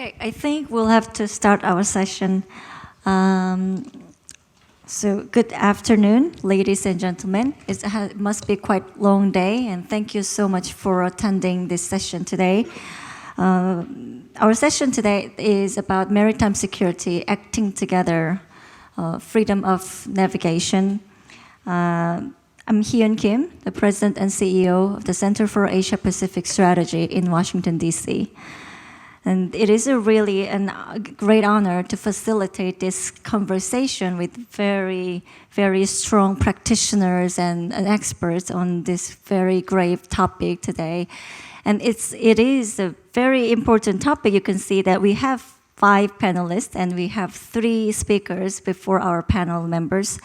Okay, I think we'll have to start our session. So good afternoon, ladies and gentlemen. It must be quite a long day, and thank you so much for attending this session today. Our session today is about maritime security, acting together, freedom of navigation. I'm Hyun Kim, the President and CEO of the Center for Asia Pacific Strategy in Washington, D.C. And it is really a great honor to facilitate this conversation with very, very strong practitioners and experts on this very grave topic today. And it is a very important topic. You can see that we have 5 panelists and we have 3 speakers before our panel members.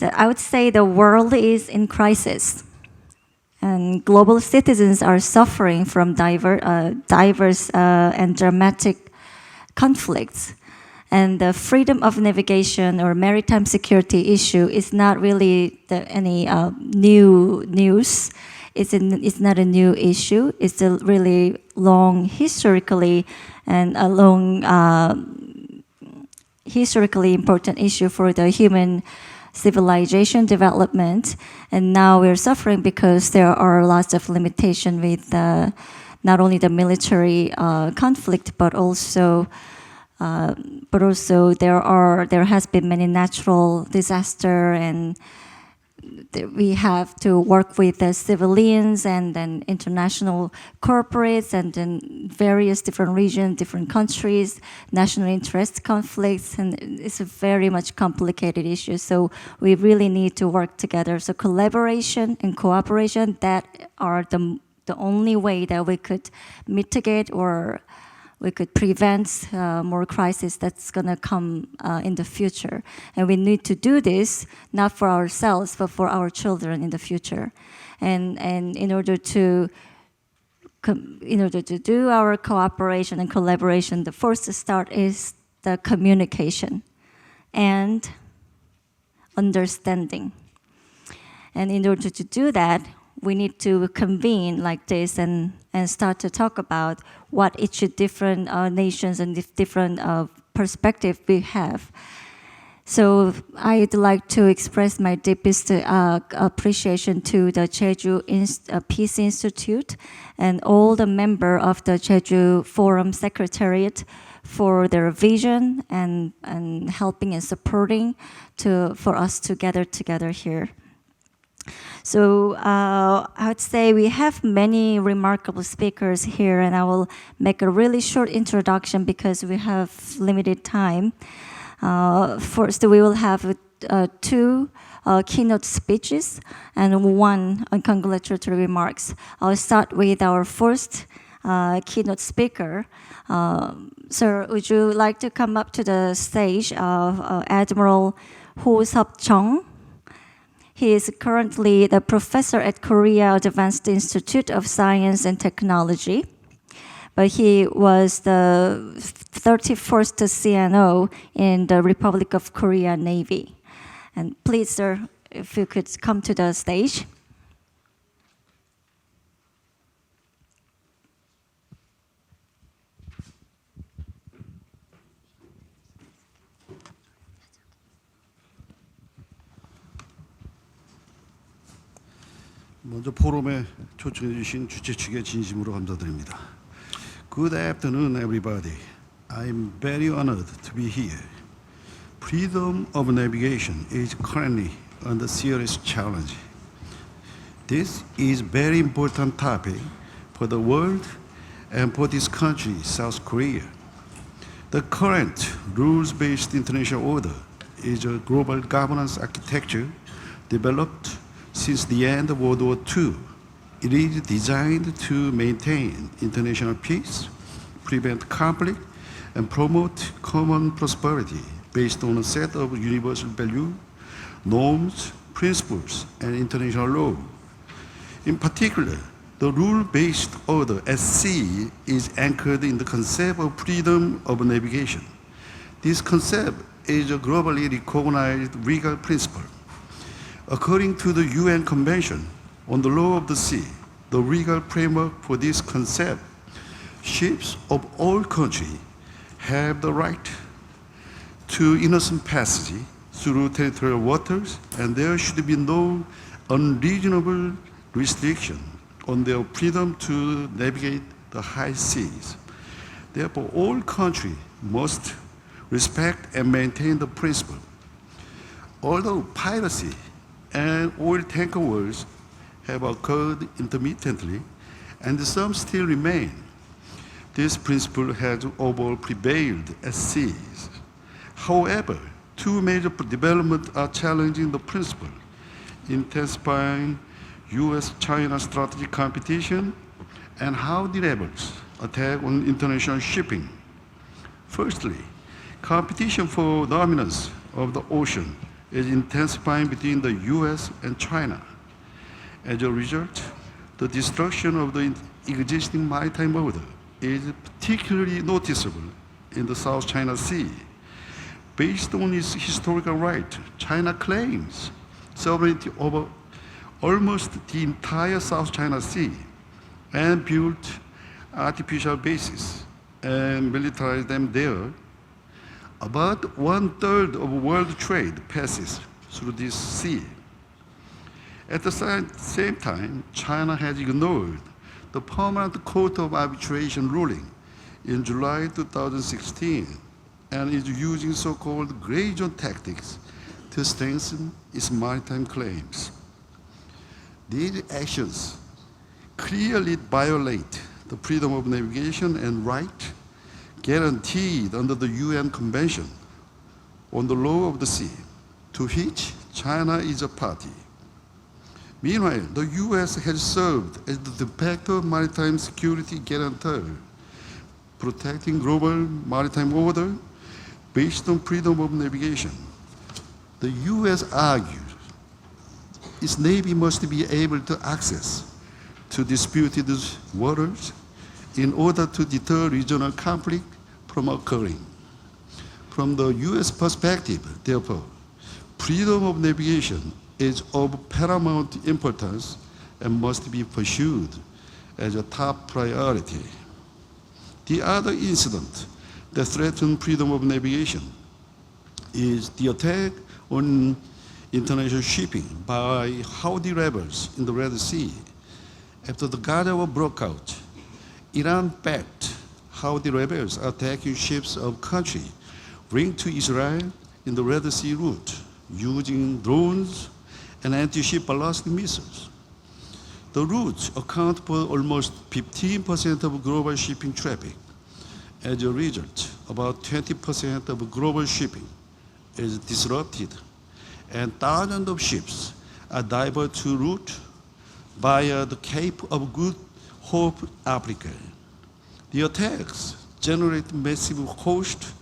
I would say the world is in crisis. And global citizens are suffering from diverse and dramatic conflicts. And the freedom of navigation or maritime security issue is not really any new news. It's not a new issue. It's a really long historically important issue for the human civilization development, and now we're suffering because there are lots of limitations with not only the military conflict, but also there has been many natural disaster, and we have to work with the civilians and then international corporates and then various different regions, different countries, national interest conflicts, and it's a very much complicated issue. So we really need to work together. So collaboration and cooperation, that are the only way that we could mitigate or we could prevent more crisis that's going to come in the future. And we need to do this not for ourselves, but for our children in the future. And in order to do our cooperation and collaboration, the first start is the communication and understanding. And in order to do that, we need to convene like this and start to talk about what each different nations and different perspective we have. So I'd like to express my deepest appreciation to the Jeju Peace Institute and all the members of the Jeju Forum Secretariat for their vision and helping and supporting for us to gather together here. So I would say we have many remarkable speakers here, and I will make a really short introduction because we have limited time. First, we will have 2 keynote speeches and 1 congratulatory remarks. I'll start with our first keynote speaker. Sir, would you like to come up to the stage? Admiral Ho Sub-chung. He is currently the professor at Korea Advanced Institute of Science and Technology, but he was the 31st CNO in the Republic of Korea Navy. And please, sir, if you could come to the stage. 먼저 포럼에 초청해 주신 주최 측에 진심으로 감사드립니다. Good afternoon, everybody. I'm very honored to be here. Freedom of navigation is currently under serious challenge. This is very important topic for the world and for this country, South Korea. The current rules-based international order is a global governance architecture developed since the end of World War II. It is designed to maintain international peace, prevent conflict, and promote common prosperity based on a set of universal values, norms, principles, and international law. In particular, the rule-based order at sea is anchored in the concept of freedom of navigation. This concept is a globally recognized legal principle. According to the UN Convention on the Law of the Sea, the legal framework for this concept Ships of all countries have the right to innocent passage through territorial waters, and there should be no unreasonable restriction on their freedom to navigate the high seas. Therefore, all countries must respect and maintain the principle. Although piracy and oil tanker wars have occurred intermittently, and some still remain, this principle has overall prevailed at seas. However, two major developments are challenging the principle: intensifying U.S.-China strategic competition and how the rebels attack on international shipping. Firstly, competition for dominance of the ocean is intensifying between the U.S. and China. As a result, the destruction of the existing maritime order is particularly noticeable in the South China Sea. Based on its historical right, China claims sovereignty over almost the entire South China Sea and built artificial bases and militarized them there. About 1/3 of world trade passes through this sea. At the same time, China has ignored the Permanent Court of Arbitration ruling in July 2016 and is using so-called gray zone tactics to strengthen its maritime claims. These actions clearly violate the freedom of navigation and right guaranteed under the UN Convention on the Law of the Sea, to which China is a party. Meanwhile, the US has served as the de facto maritime security guarantor, protecting global maritime order based on freedom of navigation. The US argues its Navy must be able to access to disputed waters in order to deter regional conflict from occurring. From the US perspective, therefore, freedom of navigation is of paramount importance and must be pursued as a top priority. The other incident that threatens freedom of navigation is the attack on international shipping by Houthi rebels in the Red Sea. After the Gaza war broke out, Iran backed Houthi rebels attacking ships of country linked to Israel in the Red Sea route using drones and anti-ship ballistic missiles. The routes account for almost 15% of global shipping traffic. As a result, about 20% of global shipping is disrupted, and thousands of ships are diverted to route via the Cape of Good Hope, Africa. The attacks generate massive cost,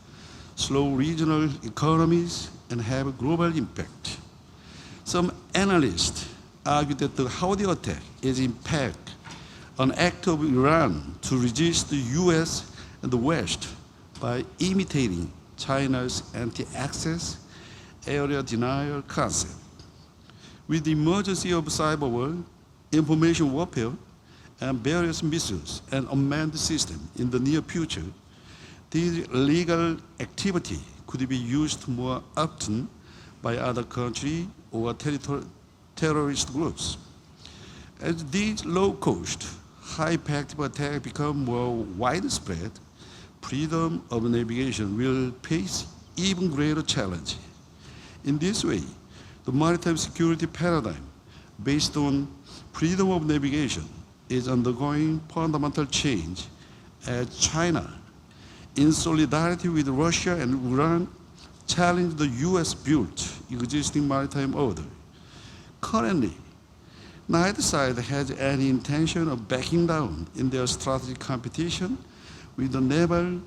slow regional economies, and have a global impact. Some analysts argue that the Houthi attack is in fact an act of Iran to resist the US and the West by imitating China's anti-access area denial concept. With the emergence of cyber war, information warfare, and various missiles and unmanned systems in the near future, this illegal activity could be used more often by other countries or terrorist groups. As these low-cost, high-impact attacks become more widespread, freedom of navigation will face even greater challenge. In this way, the maritime security paradigm based on freedom of navigation is undergoing fundamental change as China, in solidarity with Russia and Iran, challenge the US-built existing maritime order. Currently, neither side has any intention of backing down in their strategic competition, with the naval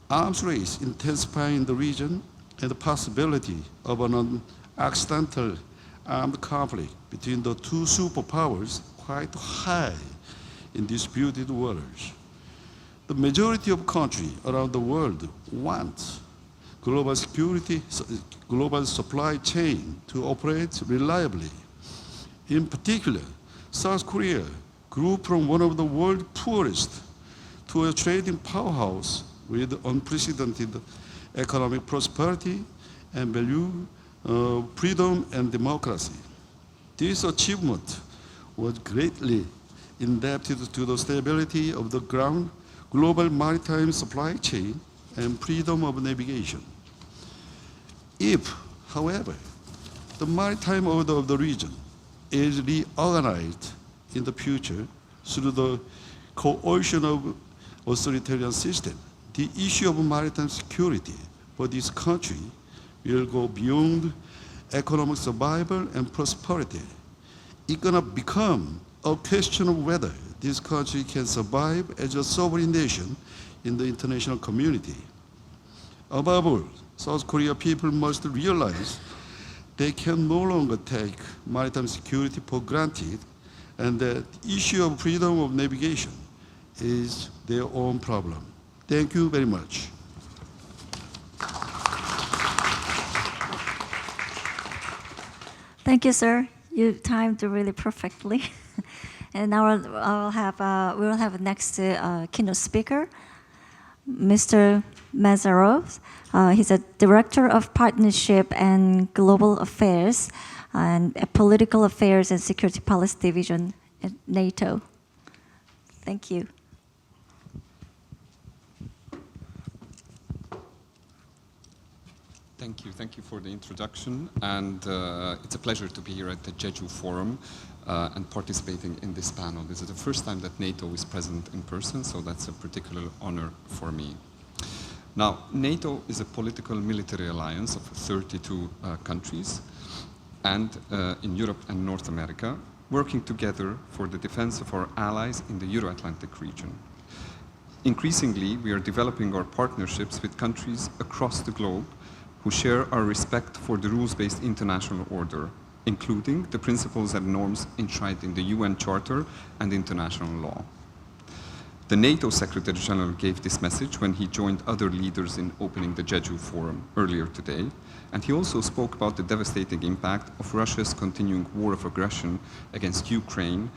arms race intensifying in the region and the possibility of an accidental armed conflict between the two superpowers quite high in disputed waters. The majority of countries around the world want global supply chain to operate reliably. In particular, South Korea grew from one of the world's poorest to a trading powerhouse with unprecedented economic prosperity and value, freedom and democracy. This achievement was greatly indebted to the stability of the ground, global maritime supply chain, and freedom of navigation. If, however, the maritime order of the region is reorganized in the future through the coercion of authoritarian system, the issue of maritime security for this country will go beyond economic survival and prosperity. It's gonna become a question of whether this country can survive as a sovereign nation in the international community. Above all, South Korea people must realize they can no longer take maritime security for granted, and that the issue of freedom of navigation is their own problem. Thank you very much. Thank you, sir. You timed really perfectly. And now we will have next keynote speaker, Mr. Mazarov. He's a Director of Partnership and Global Affairs and Political Affairs and Security Policy Division at NATO. Thank you. Thank you for the introduction, and it's a pleasure to be here at the Jeju Forum and participating in this panel. This is the first time that NATO is present in person, so that's a particular honor for me. Now, NATO is a political military alliance of 32 countries, and in Europe and North America, working together for the defense of our allies in the Euro-Atlantic region. Increasingly, we are developing our partnerships with countries across the globe who share our respect for the rules-based international order, including the principles and norms enshrined in the UN Charter and international law. The NATO Secretary General gave this message when he joined other leaders in opening the Jeju Forum earlier today, and he also spoke about the devastating impact of Russia's continuing war of aggression against Ukraine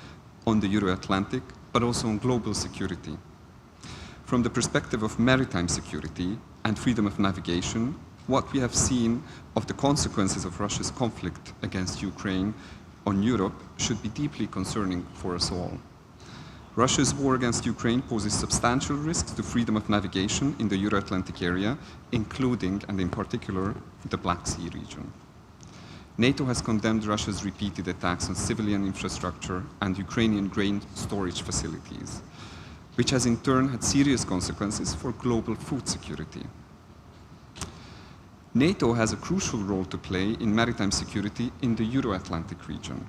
on the Euro-Atlantic, but also on global security. From the perspective of maritime security and freedom of navigation, what we have seen of the consequences of Russia's conflict against Ukraine on Europe should be deeply concerning for us all. Russia's war against Ukraine poses substantial risks to freedom of navigation in the Euro-Atlantic area, including, and in particular, the Black Sea region. NATO has condemned Russia's repeated attacks on civilian infrastructure and Ukrainian grain storage facilities, which has in turn had serious consequences for global food security. NATO has a crucial role to play in maritime security in the Euro-Atlantic region.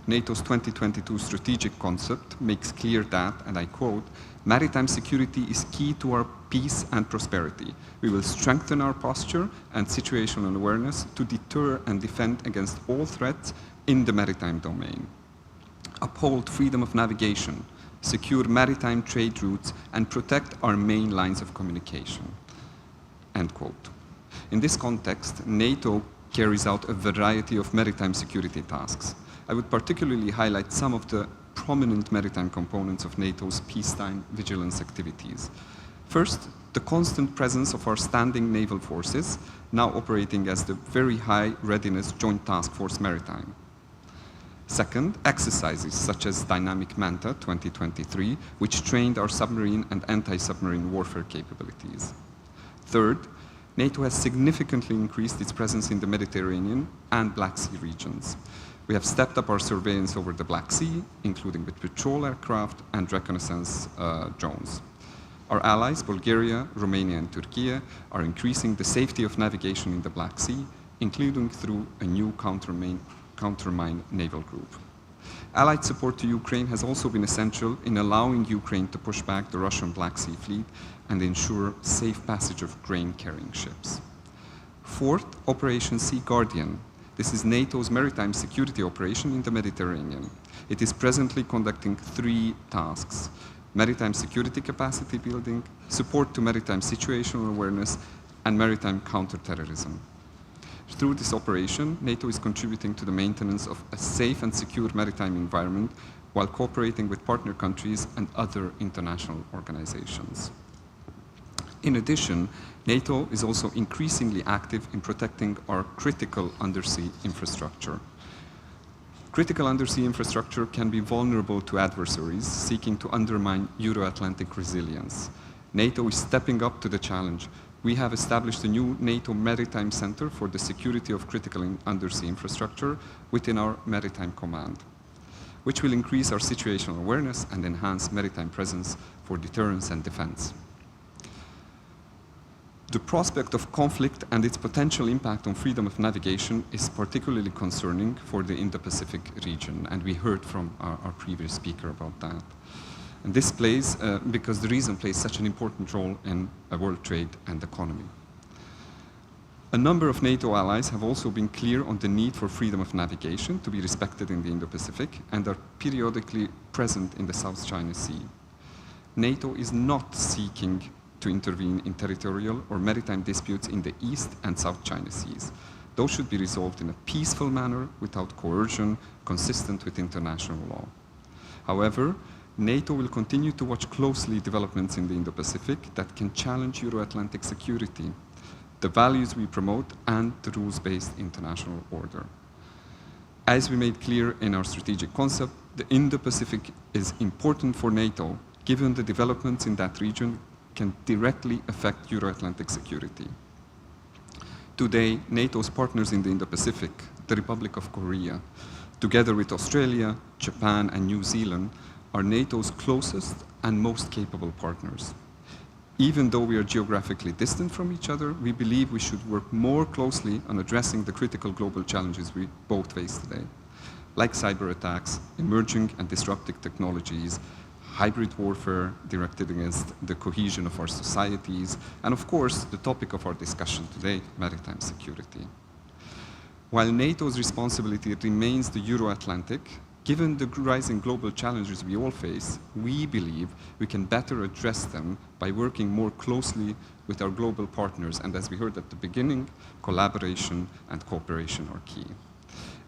NATO's 2022 strategic concept makes clear that, and I quote, "Maritime security is key to our peace and prosperity. We will strengthen our posture and situational awareness to deter and defend against all threats in the maritime domain. Uphold freedom of navigation, secure maritime trade routes, and protect our main lines of communication." End quote. In this context, NATO carries out a variety of maritime security tasks. I would particularly highlight some of the prominent maritime components of NATO's peacetime vigilance activities. First, the constant presence of our standing naval forces, now operating as the Very High Readiness Joint Task Force Maritime. Second, exercises such as Dynamic Manta 2023, which trained our submarine and anti-submarine warfare capabilities. Third, NATO has significantly increased its presence in the Mediterranean and Black Sea regions. We have stepped up our surveillance over the Black Sea, including with patrol aircraft and reconnaissance drones. Our allies, Bulgaria, Romania, and Turkey, are increasing the safety of navigation in the Black Sea, including through a new countermine naval group. Allied support to Ukraine has also been essential in allowing Ukraine to push back the Russian Black Sea fleet and ensure safe passage of grain-carrying ships. Fourth, Operation Sea Guardian. This is NATO's maritime security operation in the Mediterranean. It is presently conducting 3 tasks: maritime security capacity building, support to maritime situational awareness, and maritime counterterrorism. Through this operation, NATO is contributing to the maintenance of a safe and secure maritime environment while cooperating with partner countries and other international organizations. In addition, NATO is also increasingly active in protecting our critical undersea infrastructure. Critical undersea infrastructure can be vulnerable to adversaries seeking to undermine Euro-Atlantic resilience. NATO is stepping up to the challenge. We have established a new NATO Maritime Center for the security of critical undersea infrastructure within our Maritime Command, which will increase our situational awareness and enhance maritime presence for deterrence and defense. The prospect of conflict and its potential impact on freedom of navigation is particularly concerning for the Indo-Pacific region, and we heard from our previous speaker about that. And this plays, because the region plays such an important role in world trade and economy. A number of NATO allies have also been clear on the need for freedom of navigation to be respected in the Indo-Pacific and are periodically present in the South China Sea. NATO is not seeking to intervene in territorial or maritime disputes in the East and South China Seas. Those should be resolved in a peaceful manner without coercion, consistent with international law. However, NATO will continue to watch closely developments in the Indo-Pacific that can challenge Euro-Atlantic security, the values we promote, and the rules-based international order. As we made clear in our strategic concept, the Indo-Pacific is important for NATO, given the developments in that region can directly affect Euro-Atlantic security. Today, NATO's partners in the Indo-Pacific, the Republic of Korea, together with Australia, Japan, and New Zealand, are NATO's closest and most capable partners. Even though we are geographically distant from each other, we believe we should work more closely on addressing the critical global challenges we both face today, like cyber attacks, emerging and disruptive technologies, hybrid warfare directed against the cohesion of our societies, and of course, the topic of our discussion today, maritime security. While NATO's responsibility remains the Euro-Atlantic, given the rising global challenges we all face, we believe we can better address them by working more closely with our global partners, and as we heard at the beginning, collaboration and cooperation are key.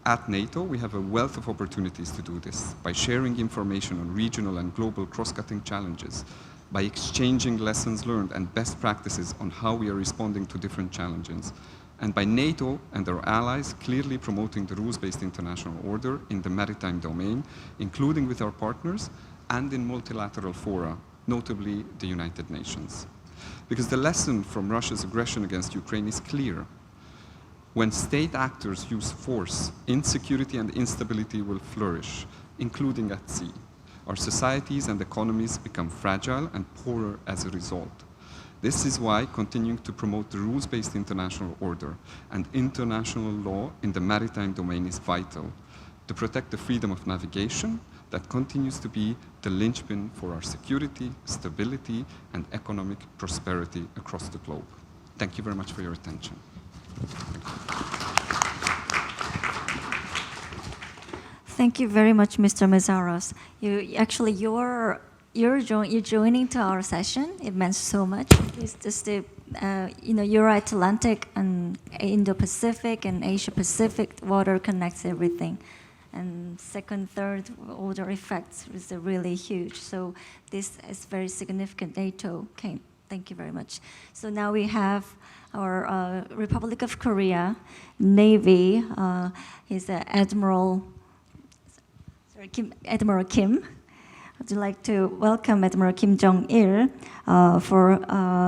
At NATO, we have a wealth of opportunities to do this by sharing information on regional and global cross-cutting challenges, by exchanging lessons learned and best practices on how we are responding to different challenges, and by NATO and our allies clearly promoting the rules-based international order in the maritime domain, including with our partners and in multilateral fora, notably the United Nations. Because the lesson from Russia's aggression against Ukraine is clear. When state actors use force, insecurity and instability will flourish, including at sea. Our societies and economies become fragile and poorer as a result. This is why continuing to promote the rules-based international order and international law in the maritime domain is vital to protect the freedom of navigation that continues to be the linchpin for our security, stability, and economic prosperity across the globe. Thank you very much for your attention. Thank you very much, Mr. Mezaros. You're joining to our session. It meant so much. It's just the Euro-Atlantic and Indo-Pacific and Asia-Pacific water connects everything, and second, third order effects is really huge. So this is very significant. NATO came. Thank you very much. So now we have our Republic of Korea Navy. He's Admiral Kim. I'd like to welcome Admiral Kim Jong-il for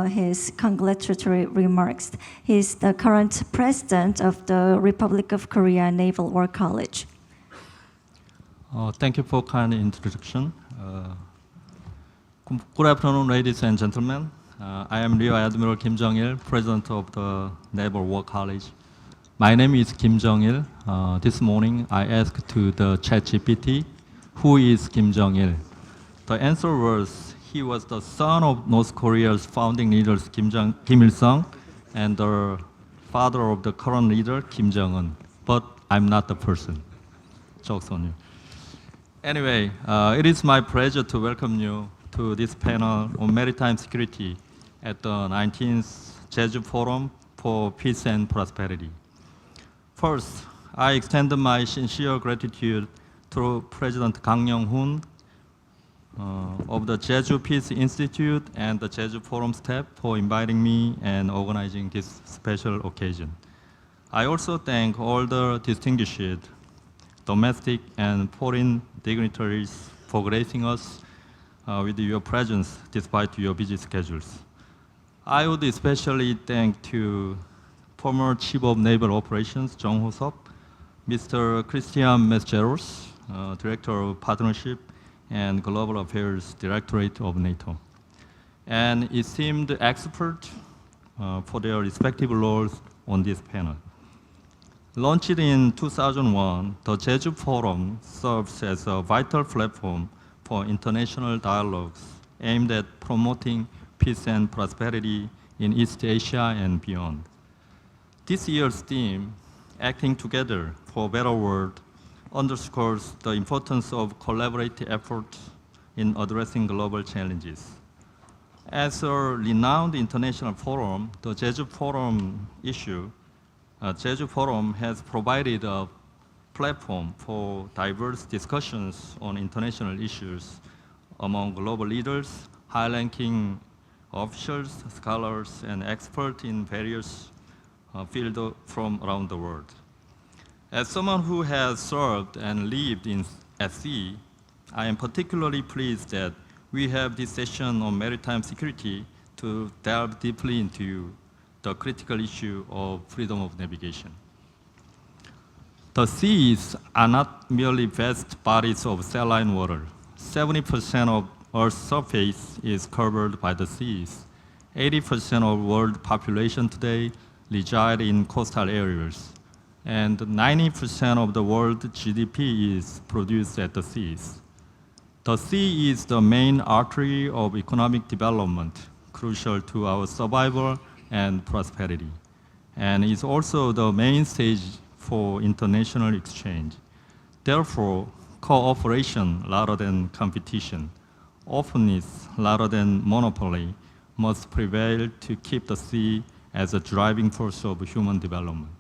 his congratulatory remarks. He's the current president of the Republic of Korea Naval War College. Thank you for kind introduction. Good afternoon, ladies and gentlemen. I am Rear Admiral Kim Jong-il, president of the Naval War College. My name is Kim Jong-il. This morning, I asked to the ChatGPT, who is Kim Jong-il? The answer was he was the son of North Korea's founding leaders Kim Il-sung and the father of the current leader Kim Jong-un. But I'm not the person. Jokes on you. Anyway, it is my pleasure to welcome you to this panel on maritime security at the 19th Jeju Forum for Peace and Prosperity. First, I extend my sincere gratitude to President Kang Young-hoon of the Jeju Peace Institute and the Jeju Forum staff for inviting me and organizing this special occasion. I also thank all the distinguished domestic and foreign dignitaries for gracing us with your presence despite your busy schedules. I would especially thank to former Chief of Naval Operations, Jung Ho-sop, Mr. Christian Mesgeros, Director of Partnership and Global Affairs Directorate of NATO, and esteemed experts for their respective roles on this panel. Launched in 2001, the Jeju Forum serves as a vital platform for international dialogues aimed at promoting peace and prosperity in East Asia and beyond. This year's theme, Acting Together for a Better World, underscores the importance of collaborative efforts in addressing global challenges. As a renowned international forum, the Jeju Forum has provided a platform for diverse discussions on international issues among global leaders, high-ranking officials, scholars, and experts in various fields from around the world. As someone who has served and lived at sea, I am particularly pleased that we have this session on maritime security to delve deeply into the critical issue of freedom of navigation. The seas are not merely vast bodies of saline water. 70% of Earth's surface is covered by the seas. 80% of world population today reside in coastal areas, and 90% of the world GDP is produced at the seas. The sea is the main artery of economic development, crucial to our survival and prosperity, and is also the main stage for international exchange. Therefore, cooperation rather than competition, openness rather than monopoly must prevail to keep the sea as a driving force of human development.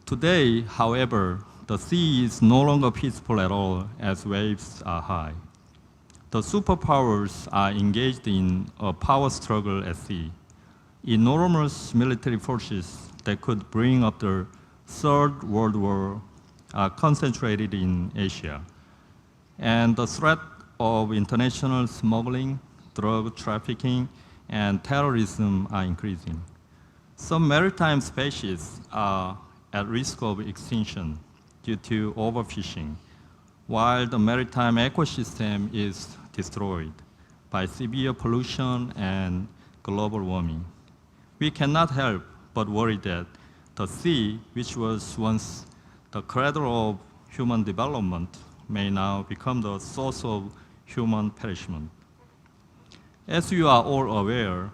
Today, however, the sea is no longer peaceful at all as waves are high. The superpowers are engaged in a power struggle at sea. Enormous military forces that could bring up the Third World War are concentrated in Asia, and the threat of international smuggling, drug trafficking, and terrorism are increasing. Some maritime species are at risk of extinction due to overfishing, while the maritime ecosystem is destroyed by severe pollution and global warming. We cannot help but worry that the sea, which was once the cradle of human development, may now become the source of human perishment. As you are all aware,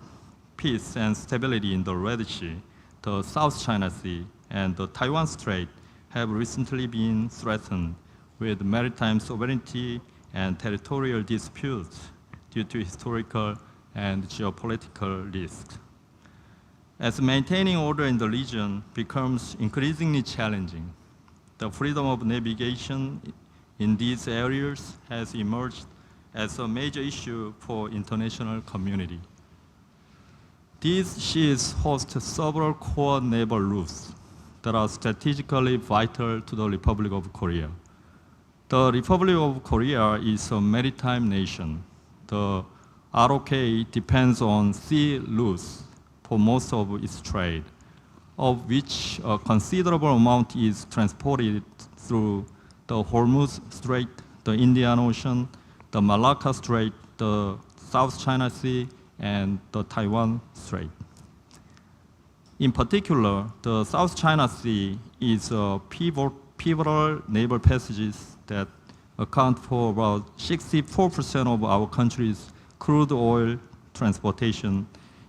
peace and stability in the Red Sea, the South China Sea, and the Taiwan Strait have recently been threatened with maritime sovereignty and territorial disputes due to historical and geopolitical risks. As maintaining order in the region becomes increasingly challenging, the freedom of navigation in these areas has emerged as a major issue for international community. These seas host several core naval routes that are strategically vital to the Republic of Korea. The Republic of Korea is a maritime nation. The ROK depends on sea routes for most of its trade, of which a considerable amount is transported through the Hormuz Strait, the Indian Ocean, the Malacca Strait, the South China Sea, and the Taiwan Strait. In particular, the South China Sea is a pivotal naval passages that account for about 64% of our country's crude oil transportation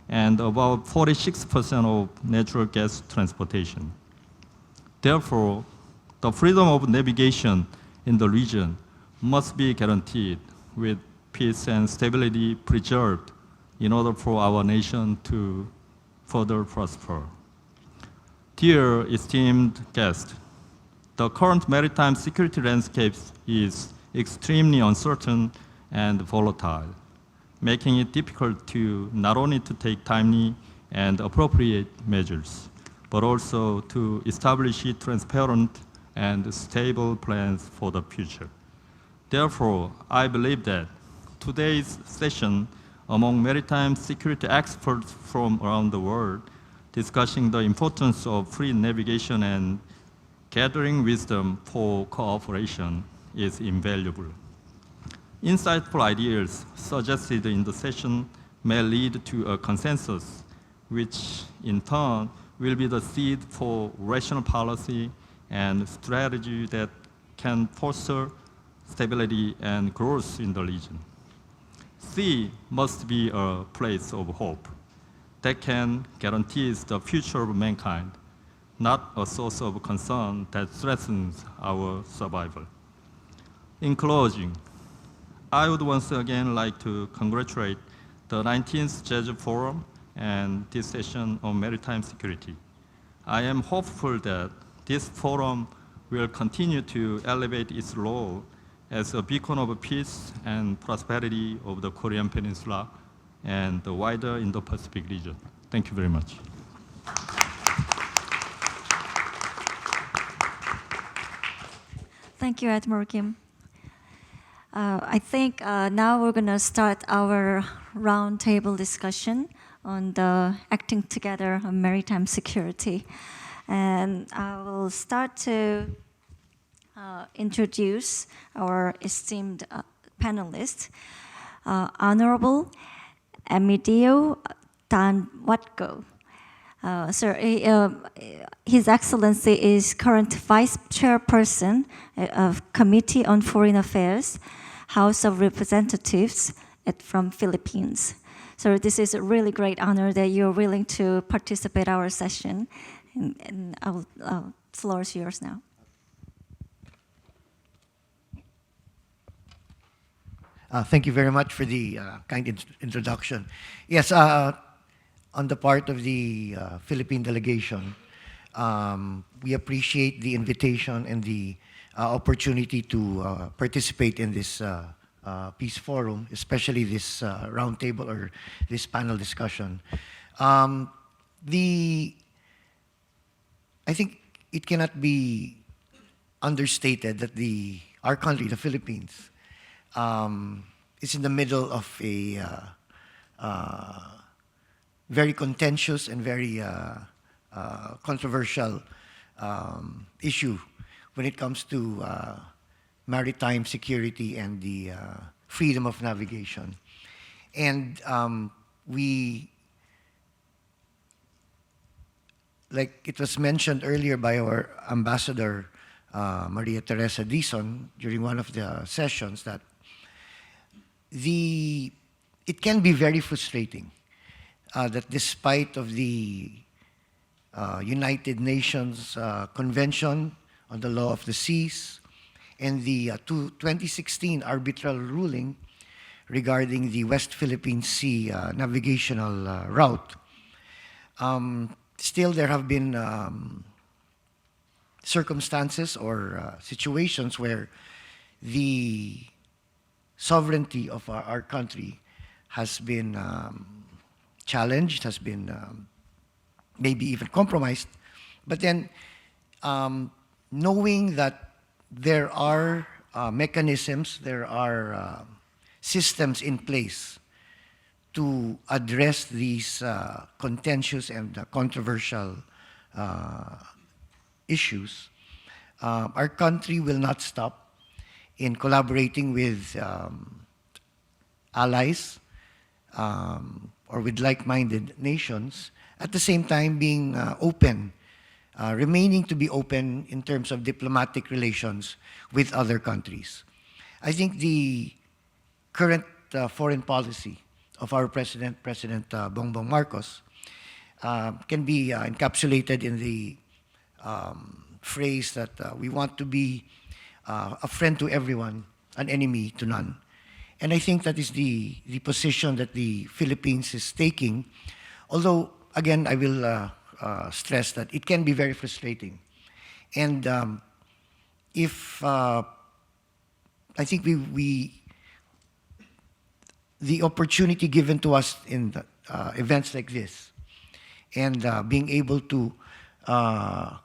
and about 46% of natural gas transportation. Therefore, the freedom of navigation in the region must be guaranteed with peace and stability preserved in order for our nation to further prosper. Dear esteemed guest, the current maritime security landscape is extremely uncertain and volatile, making it difficult to not only to take timely and appropriate measures, but also to establish transparent and stable plans for the future. Therefore, I believe that today's session among maritime security experts from around the world discussing the importance of free navigation and gathering wisdom for cooperation is invaluable. Insightful ideas suggested in the session may lead to a consensus, which in turn will be the seed for rational policy and strategy that can foster stability and growth in the region. Sea must be a place of hope that can guarantee the future of mankind, not a source of concern that threatens our survival. In closing, I would once again like to congratulate the 19th Jeju Forum and this session on maritime security. I am hopeful that this forum will continue to elevate its role as a beacon of peace and prosperity of the Korean Peninsula and the wider Indo-Pacific region. Thank you very much. Thank you, Admiral Kim. I think now we're going to start our roundtable discussion on the acting together on maritime security. And I will start to introduce our esteemed panelists. Honorable Emidio Danwatgo. Sir, His Excellency is current Vice Chairperson of Committee on Foreign Affairs, House of Representatives from Philippines. So this is a really great honor that you're willing to participate in our session. And floor is yours now. Thank you very much for the kind introduction. Yes, on the part of the Philippine delegation, we appreciate the invitation and the opportunity to participate in this Peace Forum, especially this roundtable or this panel discussion. I think it cannot be understated that our country, the Philippines, is in the middle of a very contentious and very controversial issue when it comes to maritime security and the freedom of navigation. And like it was mentioned earlier by our ambassador, Maria Teresa Dizon, during one of the sessions, that it can be very frustrating that despite of the United Nations Convention on the Law of the Seas and the 2016 arbitral ruling regarding the West Philippine Sea navigational route, still there have been circumstances or situations where the sovereignty of our country has been challenged, has been maybe even compromised. But then knowing that there are mechanisms, there are systems in place to address these contentious and controversial issues, our country will not stop in collaborating with allies or with like-minded nations, at the same time being open, remaining to be open in terms of diplomatic relations with other countries. I think the current foreign policy of our President Bongbong Marcos, can be encapsulated in the phrase that we want to be a friend to everyone, an enemy to none. And I think that is the position that the Philippines is taking. Although, again, I will stress that it can be very frustrating. And if I think the opportunity given to us in events like this, and being able to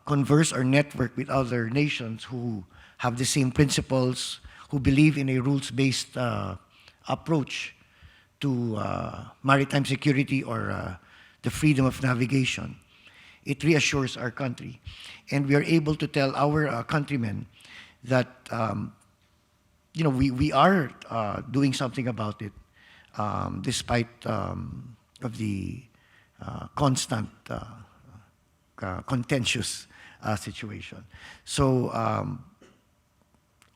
converse or network with other nations who have the same principles, who believe in a rules-based approach to maritime security or the freedom of navigation, it reassures our country. And we are able to tell our countrymen that we are doing something about it, despite of the constant contentious situation. So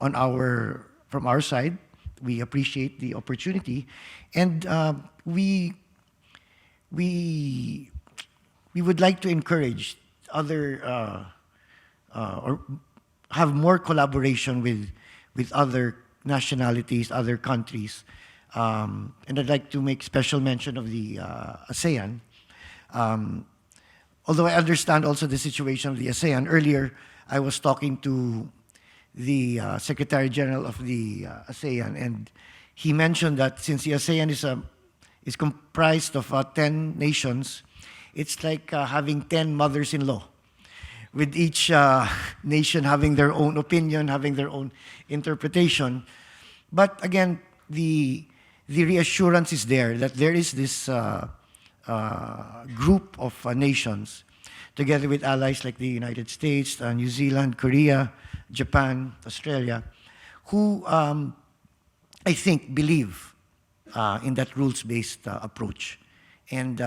from our side, we appreciate the opportunity, and we would like to encourage other or have more collaboration with other nationalities, other countries. And I'd like to make special mention of the ASEAN. Although I understand also the situation of the ASEAN, earlier I was talking to the Secretary General of the ASEAN, and he mentioned that since the ASEAN is comprised of 10 nations, it's like having 10 mothers-in-law, with each nation having their own opinion, having their own interpretation. But again, the reassurance is there that there is this group of nations, together with allies like the United States, New Zealand, Korea, Japan, Australia, who I think believe in that rules-based approach. And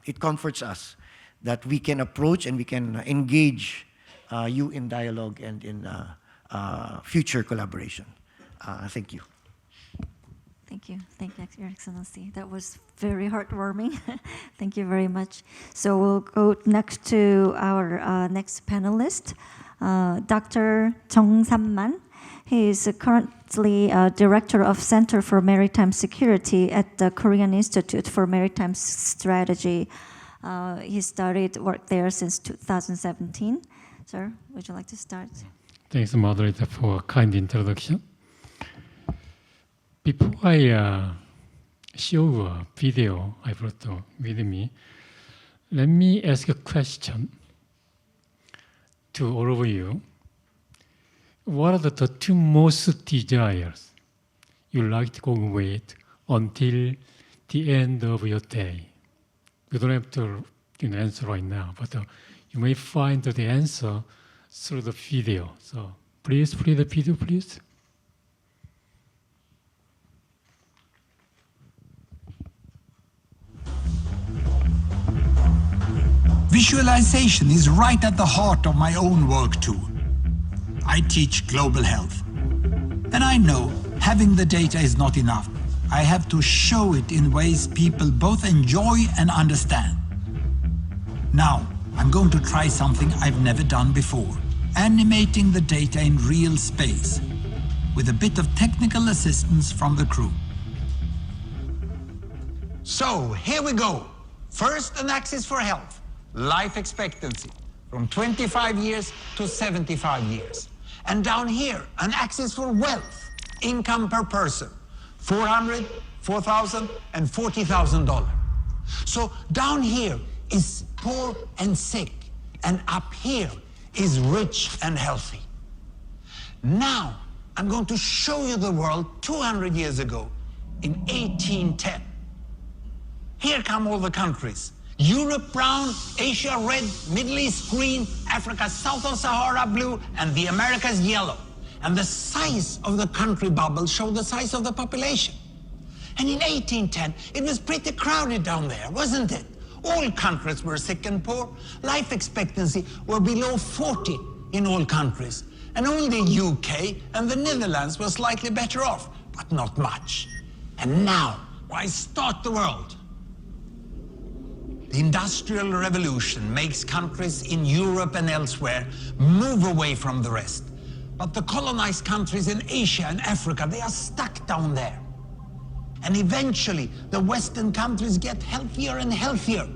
it comforts us that we can approach and we can engage you in dialogue and in future collaboration. Thank you. Thank you, Your Excellency. That was very heartwarming. Thank you very much. So we'll go next to our next panelist, Dr. Jung Sam-man. He is currently Director of Center for Maritime Security at the Korean Institute for Maritime Strategy. He started work there since 2017. Sir, would you like to start? Thanks, moderator, for a kind introduction. Before I show a video I brought with me, let me ask a question to all of you. What are the two most desires you like to go with until the end of your day? You don't have to answer right now, but you may find the answer through the video. So please play the video, please. Visualization is right at the heart of my own work too. I teach global health. And I know having the data is not enough. I have to show it in ways people both enjoy and understand. Now, I'm going to try something I've never done before. Animating the data in real space, with a bit of technical assistance from the crew. So, here we go. First, an axis for health. Life expectancy, from 25 years to 75 years. And down here, an axis for wealth, income per person, $400, $4,000, and $40,000. So down here is poor and sick, and up here is rich and healthy. Now, I'm going to show you the world 200 years ago, in 1810. Here come all the countries. Europe brown, Asia red, Middle East green, Africa south of Sahara blue, and the Americas yellow. And the size of the country bubbles show the size of the population. And in 1810, it was pretty crowded down there, wasn't it? All countries were sick and poor. Life expectancy were below 40 in all countries. And only UK and the Netherlands were slightly better off, but not much. And now, why start the world? The Industrial Revolution makes countries in Europe and elsewhere move away from the rest. But the colonized countries in Asia and Africa, they are stuck down there. And eventually, the Western countries get healthier and healthier.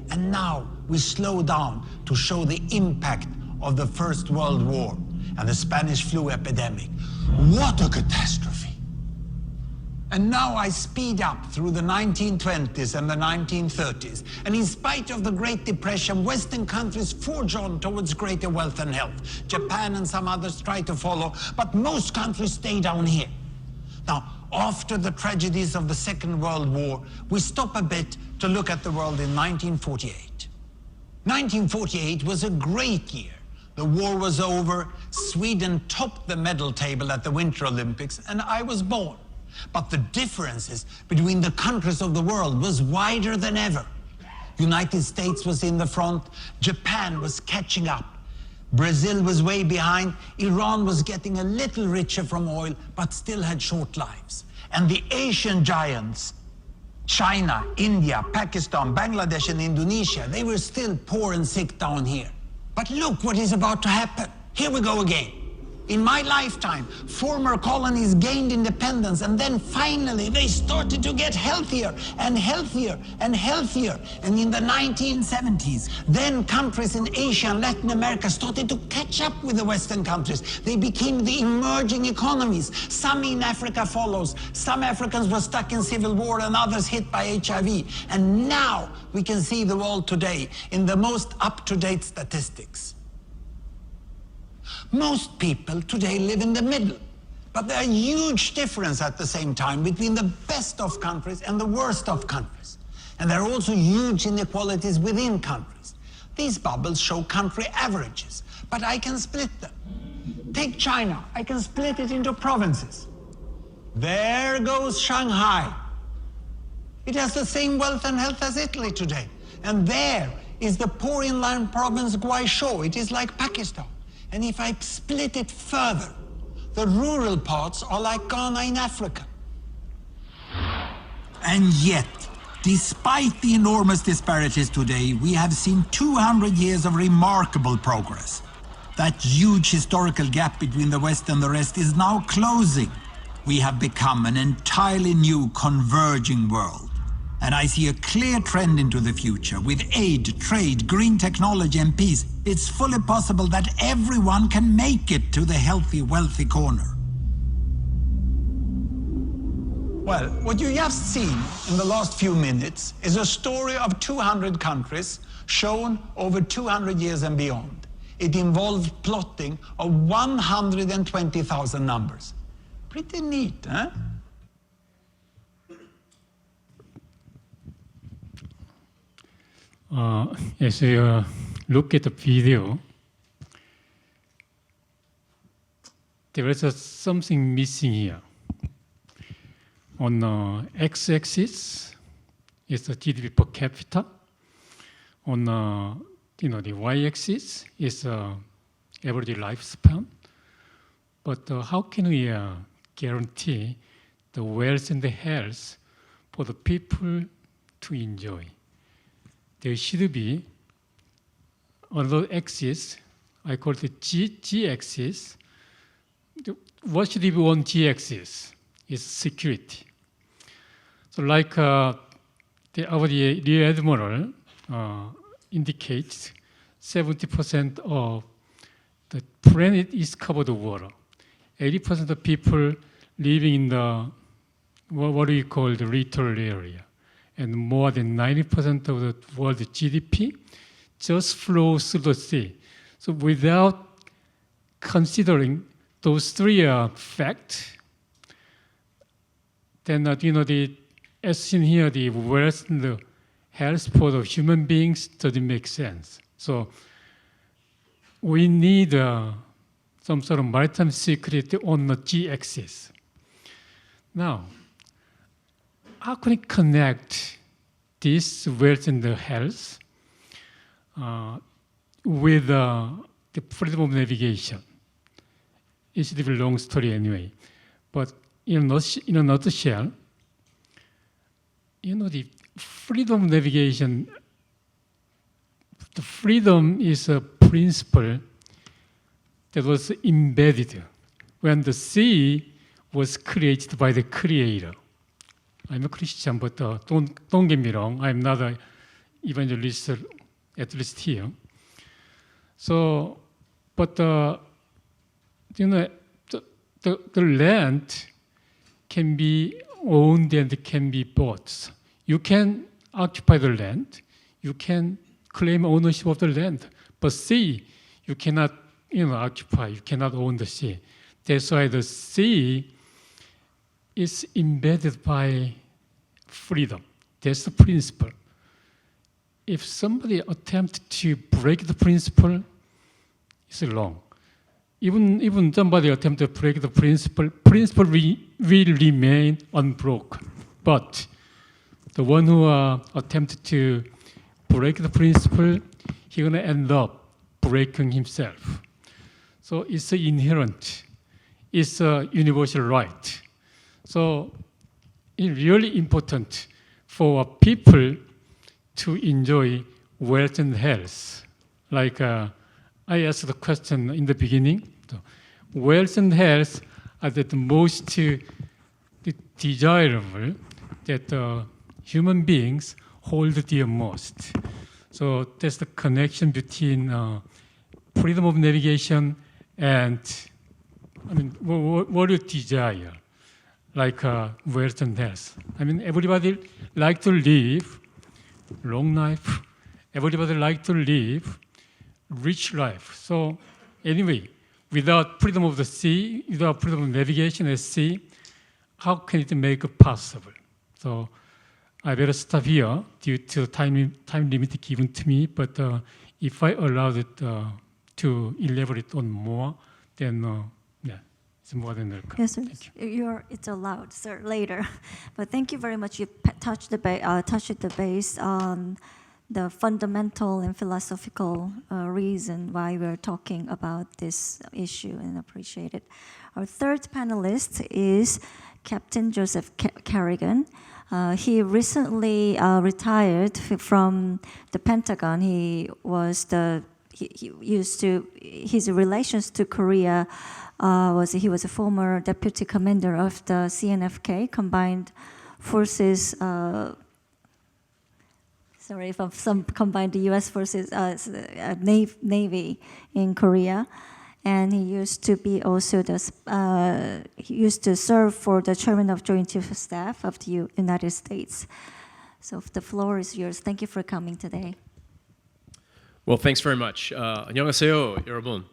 And now, we slow down to show the impact of the First World War and the Spanish flu epidemic. What a catastrophe! And now I speed up through the 1920s and the 1930s. And in spite of the Great Depression, Western countries forge on towards greater wealth and health. Japan and some others try to follow, but most countries stay down here. Now, after the tragedies of the Second World War, we stop a bit to look at the world in 1948. 1948 was a great year. The war was over, Sweden topped the medal table at the Winter Olympics, and I was born. But the differences between the countries of the world was wider than ever. United States was in the front, Japan was catching up. Brazil was way behind, Iran was getting a little richer from oil, but still had short lives. And the Asian giants, China, India, Pakistan, Bangladesh and Indonesia, they were still poor and sick down here. But look what is about to happen. Here we go again. In my lifetime, former colonies gained independence, and then finally they started to get healthier and healthier and healthier. And in the 1970s, then countries in Asia and Latin America started to catch up with the Western countries. They became the emerging economies. Some in Africa follows. Some Africans were stuck in civil war and others hit by HIV. And now we can see the world today in the most up-to-date statistics. Most people today live in the middle, but there are huge differences at the same time between the best of countries and the worst of countries. And there are also huge inequalities within countries. These bubbles show country averages, but I can split them. Take China, I can split it into provinces. There goes Shanghai. It has the same wealth and health as Italy today. And there is the poor inland province Guizhou. It is like Pakistan. And if I split it further, the rural parts are like Ghana in Africa. And yet, despite the enormous disparities today, we have seen 200 years of remarkable progress. That huge historical gap between the West and the rest is now closing. We have become an entirely new converging world. And I see a clear trend into the future. With aid, trade, green technology and peace, it's fully possible that everyone can make it to the healthy, wealthy corner. Well, what you just seen in the last few minutes is a story of 200 countries shown over 200 years and beyond. It involved plotting of 120,000 numbers. Pretty neat, huh? As you look at the video, there is something missing here. On the x-axis is the GDP per capita. On the y-axis is average lifespan. But how can we guarantee the wealth and the health for the people to enjoy? There should be another axis, I call it G-axis. What should be on G-axis is security. So like our Rear Admiral indicates, 70% of the planet is covered with water. 80% of people living in the, what we call the littoral area. And more than 90% of the world GDP just flows through the sea. So without considering those three facts, then as seen here, the wealth and the health for the human beings doesn't make sense. So we need some sort of maritime security on the G-axis. Now, how can we connect this wealth and the health with the freedom of navigation? It's a long story anyway. But in a nutshell, the freedom of navigation, the freedom is a principle that was embedded when the sea was created by the Creator. I'm a Christian, but don't get me wrong, I'm not an evangelist at least here. So, but the land can be owned and can be bought. You can occupy the land, you can claim ownership of the land, but sea, you cannot occupy, you cannot own the sea. That's why the sea is embedded by freedom. That's the principle. If somebody attempts to break the principle, it's wrong. Even somebody attempt to break the principle will remain unbroken. But the one who attempted to break the principle, he's gonna end up breaking himself. So it's inherent. It's a universal right. So it's really important for people to enjoy wealth and health. Like I asked the question in the beginning, wealth and health are the most desirable that human beings hold dear most. So that's the connection between freedom of navigation and, I mean, what you desire, like wealth and health. I mean, everybody like to live long life. Everybody like to live rich life. So anyway, without freedom of the sea, without freedom of navigation at sea, how can it make it possible? So I better stop here due to time limit given to me. But if I allowed it to elaborate on more, then yeah, it's more than welcome. Yes, sir. Thank you. It's allowed, sir, later. But thank you very much. You touched the base on the fundamental and philosophical reason why we're talking about this issue, and appreciate it. Our third panelist is Captain Joseph Carrigan. He recently retired from the Pentagon. He used to, his relations to Korea he was a former deputy commander of the CNFK, Combined Forces, combined U.S. Forces, Navy in Korea. And he used to be also he used to serve for the chairman of Joint Chiefs of Staff of the United States. So the floor is yours. Thank you for coming today. Well, thanks very much. 안녕하세요, 여러분.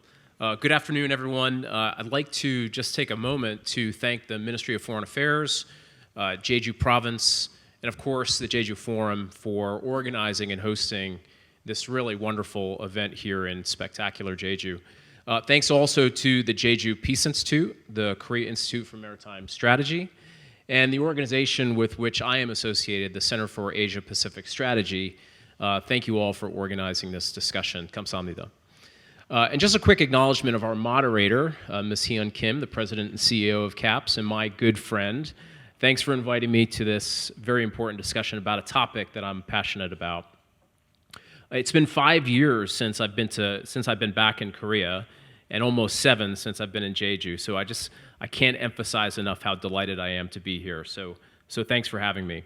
Good afternoon, everyone. I'd like to just take a moment to thank the Ministry of Foreign Affairs, Jeju Province, and of course the Jeju Forum for organizing and hosting this really wonderful event here in spectacular Jeju. Thanks also to the Jeju Peace Institute, the Korea Institute for Maritime Strategy, and the organization with which I am associated, the Center for Asia-Pacific Strategy. Thank you all for organizing this discussion. 감사합니다. And just a quick acknowledgement of our moderator, Ms. Hyun Kim, the president and CEO of CAPS, and my good friend. Thanks for inviting me to this very important discussion about a topic that I'm passionate about. It's been 5 years since I've been back in Korea, and almost 7 since I've been in Jeju. So I can't emphasize enough how delighted I am to be here. So thanks for having me.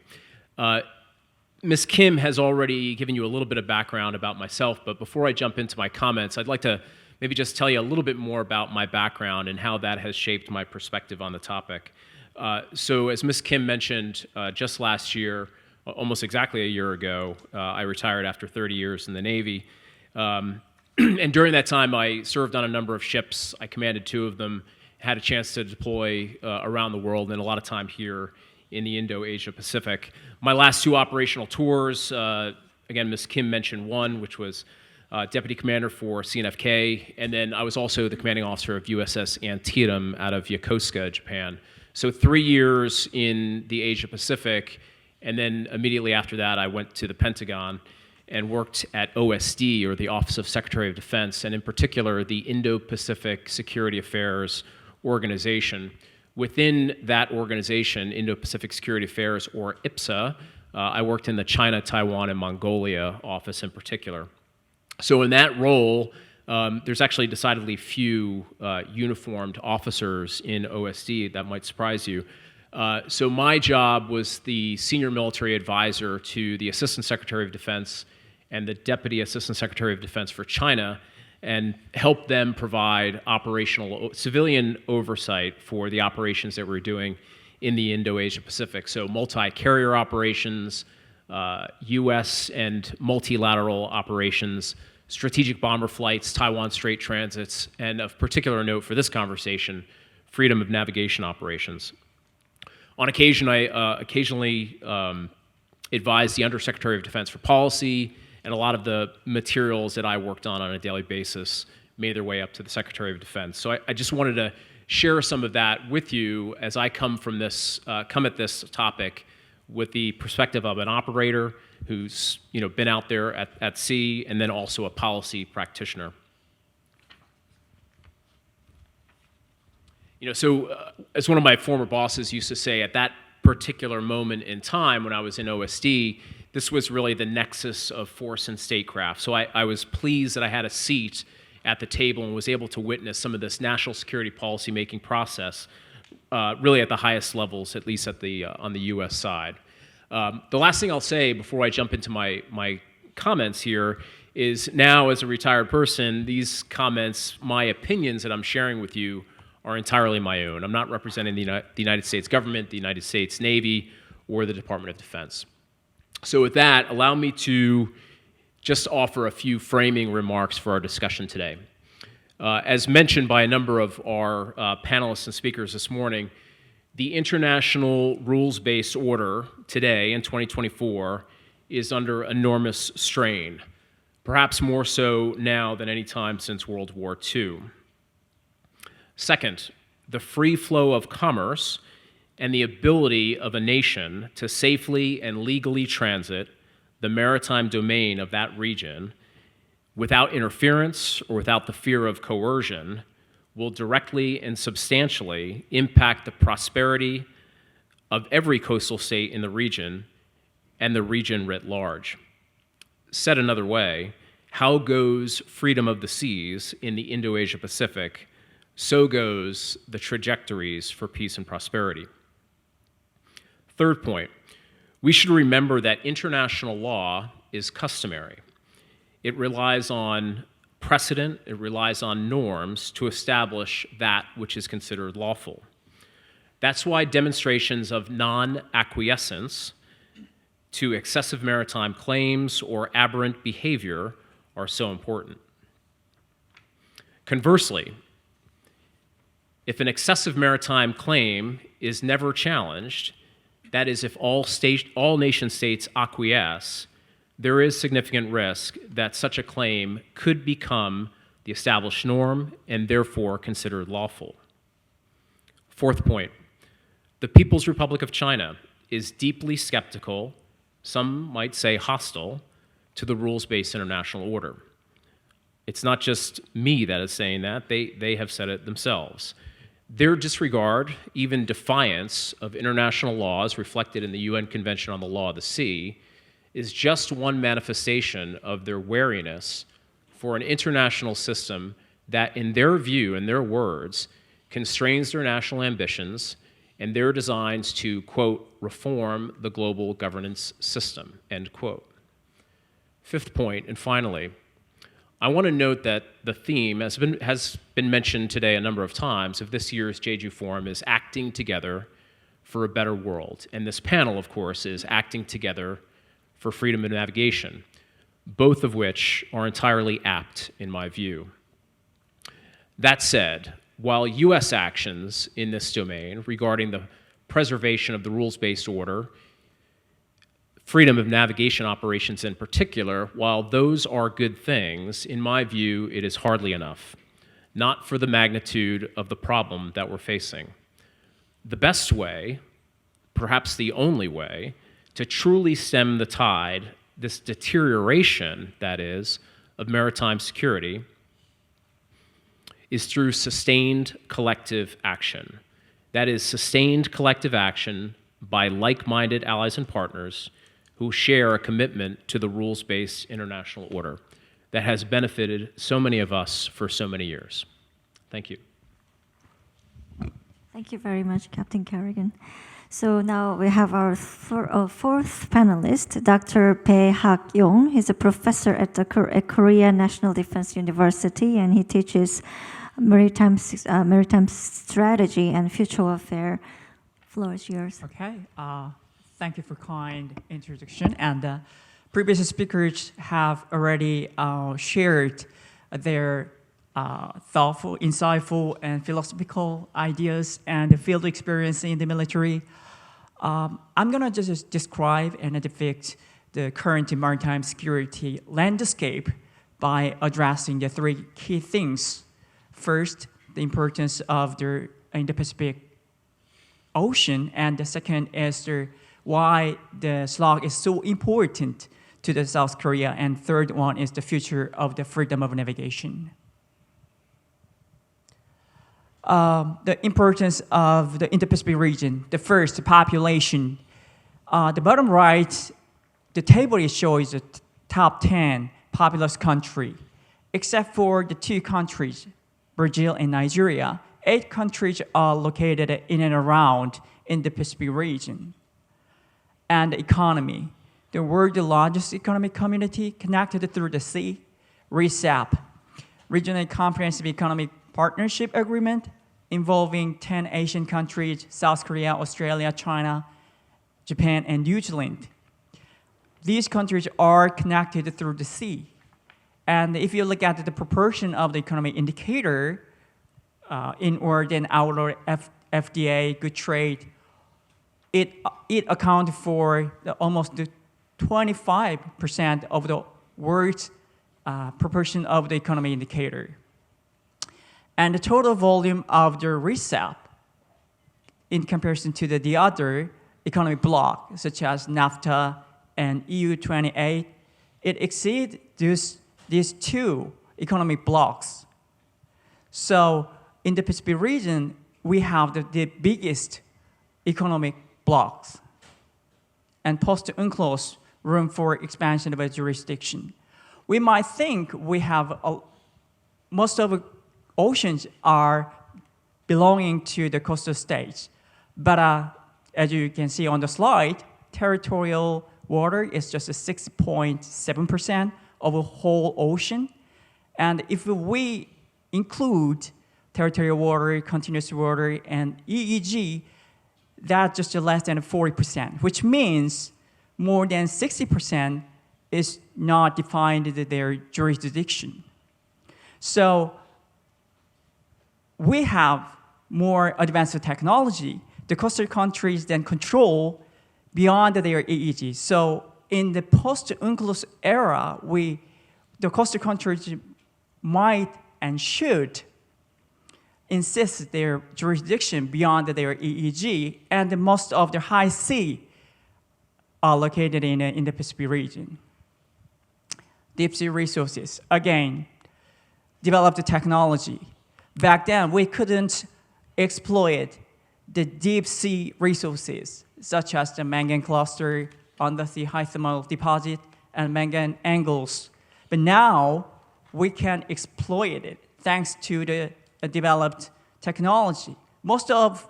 Ms. Kim has already given you a little bit of background about myself, but before I jump into my comments, I'd like to maybe just tell you a little bit more about my background and how that has shaped my perspective on the topic. So as Ms. Kim mentioned, just last year, almost exactly a year ago, I retired after 30 years in the Navy. And during that time, I served on a number of ships. I commanded 2 of them, had a chance to deploy around the world, and a lot of time here in the Indo-Asia Pacific. My last 2 operational tours, again, Ms. Kim mentioned one, which was Deputy Commander for CNFK, and then I was also the commanding officer of USS Antietam out of Yokosuka, Japan. So 3 years in the Asia Pacific, and then immediately after that, I went to the Pentagon and worked at OSD, or the Office of Secretary of Defense, and in particular, the Indo-Pacific Security Affairs Organization. Within that organization, Indo-Pacific Security Affairs, or IPSA, I worked in the China, Taiwan, and Mongolia office in particular. So in that role, there's actually decidedly few uniformed officers in OSD. That might surprise you. So my job was the senior military advisor to the Assistant Secretary of Defense and the Deputy Assistant Secretary of Defense for China, and help them provide civilian oversight for the operations that we're doing in the Indo-Asia Pacific. So multi-carrier operations, US and multilateral operations, strategic bomber flights, Taiwan Strait transits, and of particular note for this conversation, freedom of navigation operations. On occasion, I occasionally advise the Undersecretary of Defense for Policy, and a lot of the materials that I worked on a daily basis made their way up to the Secretary of Defense. So I just wanted to share some of that with you as I come at this topic with the perspective of an operator who's been out there at sea, and then also a policy practitioner. As one of my former bosses used to say, at that particular moment in time when I was in OSD, this was really the nexus of force and statecraft. So I was pleased that I had a seat at the table and was able to witness some of this national security policy-making process, really at the highest levels, at least on the U.S. side. The last thing I'll say before I jump into my comments here is, now as a retired person, these comments, my opinions that I'm sharing with you, are entirely my own. I'm not representing the United States government, the United States Navy, or the Department of Defense. So with that, allow me to just offer a few framing remarks for our discussion today. As mentioned by a number of our panelists and speakers this morning, the international rules-based order today in 2024 is under enormous strain, perhaps more so now than any time since World War II. Second, the free flow of commerce and the ability of a nation to safely and legally transit the maritime domain of that region without interference or without the fear of coercion will directly and substantially impact the prosperity of every coastal state in the region and the region writ large. Said another way, how goes freedom of the seas in the Indo-Asia Pacific, so goes the trajectories for peace and prosperity. Third point, we should remember that international law is customary. It relies on precedent, it relies on norms to establish that which is considered lawful. That's why demonstrations of non-acquiescence to excessive maritime claims or aberrant behavior are so important. Conversely, if an excessive maritime claim is never challenged, that is, if all nation states acquiesce, there is significant risk that such a claim could become the established norm and therefore considered lawful. Fourth point, the People's Republic of China is deeply skeptical, some might say hostile, to the rules-based international order. It's not just me that is saying that, they have said it themselves. Their disregard, even defiance of international laws reflected in the UN Convention on the Law of the Sea, is just one manifestation of their wariness for an international system that, in their view, in their words, constrains their national ambitions and their designs to, quote, reform the global governance system, end quote. Fifth point, and finally, I want to note that the theme has been mentioned today a number of times of this year's Jeju Forum is acting together for a better world. And this panel, of course, is acting together for freedom of navigation, both of which are entirely apt in my view. That said, while US actions in this domain regarding the preservation of the rules-based order, freedom of navigation operations in particular, while those are good things, in my view, it is hardly enough, not for the magnitude of the problem that we're facing. The best way, perhaps the only way, to truly stem the tide, this deterioration, that is, of maritime security, is through sustained collective action. That is, sustained collective action by like-minded allies and partners who share a commitment to the rules-based international order that has benefited so many of us for so many years. Thank you. Thank you very much, Captain Kerrigan. So now we have our fourth panelist, Dr. Bae Hak-yong. He's a professor at the Korea National Defense University, and he teaches maritime strategy and future warfare. Floor is yours. Okay, thank you for kind introduction. And previous speakers have already shared their thoughtful, insightful, and philosophical ideas and field experience in the military. I'm gonna just describe and depict the current maritime security landscape by addressing the three key things. First, the importance of the Indo-Pacific Ocean, and the second is why the SLOC is so important to the South Korea, and third one is the future of the freedom of navigation. The importance of the Indo-Pacific region. The first, the population. The bottom right, the table shows the top 10 populous country. Except for the two countries, Brazil and Nigeria, 8 countries are located in and around Indo-Pacific region. And the economy. The world's largest economic community connected through the sea, RCEP, Regional Comprehensive Economic Partnership Agreement, involving 10 Asian countries, South Korea, Australia, China, Japan, and New Zealand. These countries are connected through the sea. And if you look at the proportion of the economic indicator, inward and outward FDA, good trade, it accounts for almost 25% of the world's proportion of the economy indicator. And the total volume of the RCEP in comparison to the other economic bloc, such as NAFTA and EU28, it exceeds these two economic blocs. So in the Pacific region, we have the biggest economic blocs and post-UNCLOS room for expansion of a jurisdiction. We might think we have most of the oceans are belonging to the coastal states. But as you can see on the slide, territorial water is just 6.7% of the whole ocean. And if we include territorial water, continuous water, and EEG, that's just less than 40%, which means more than 60% is not defined in their jurisdiction. So we have more advanced technology. The coastal countries then control beyond their EEG. So in the post-UNCLOS era, the coastal countries might and should insist their jurisdiction beyond their EEG, and most of the high sea are located in the Pacific region. Deep sea resources, again, developed technology. Back then, we couldn't exploit the deep sea resources, such as the mangan cluster, undersea hydrothermal deposit, and mangan angles. But now, we can exploit it thanks to the developed technology. Most of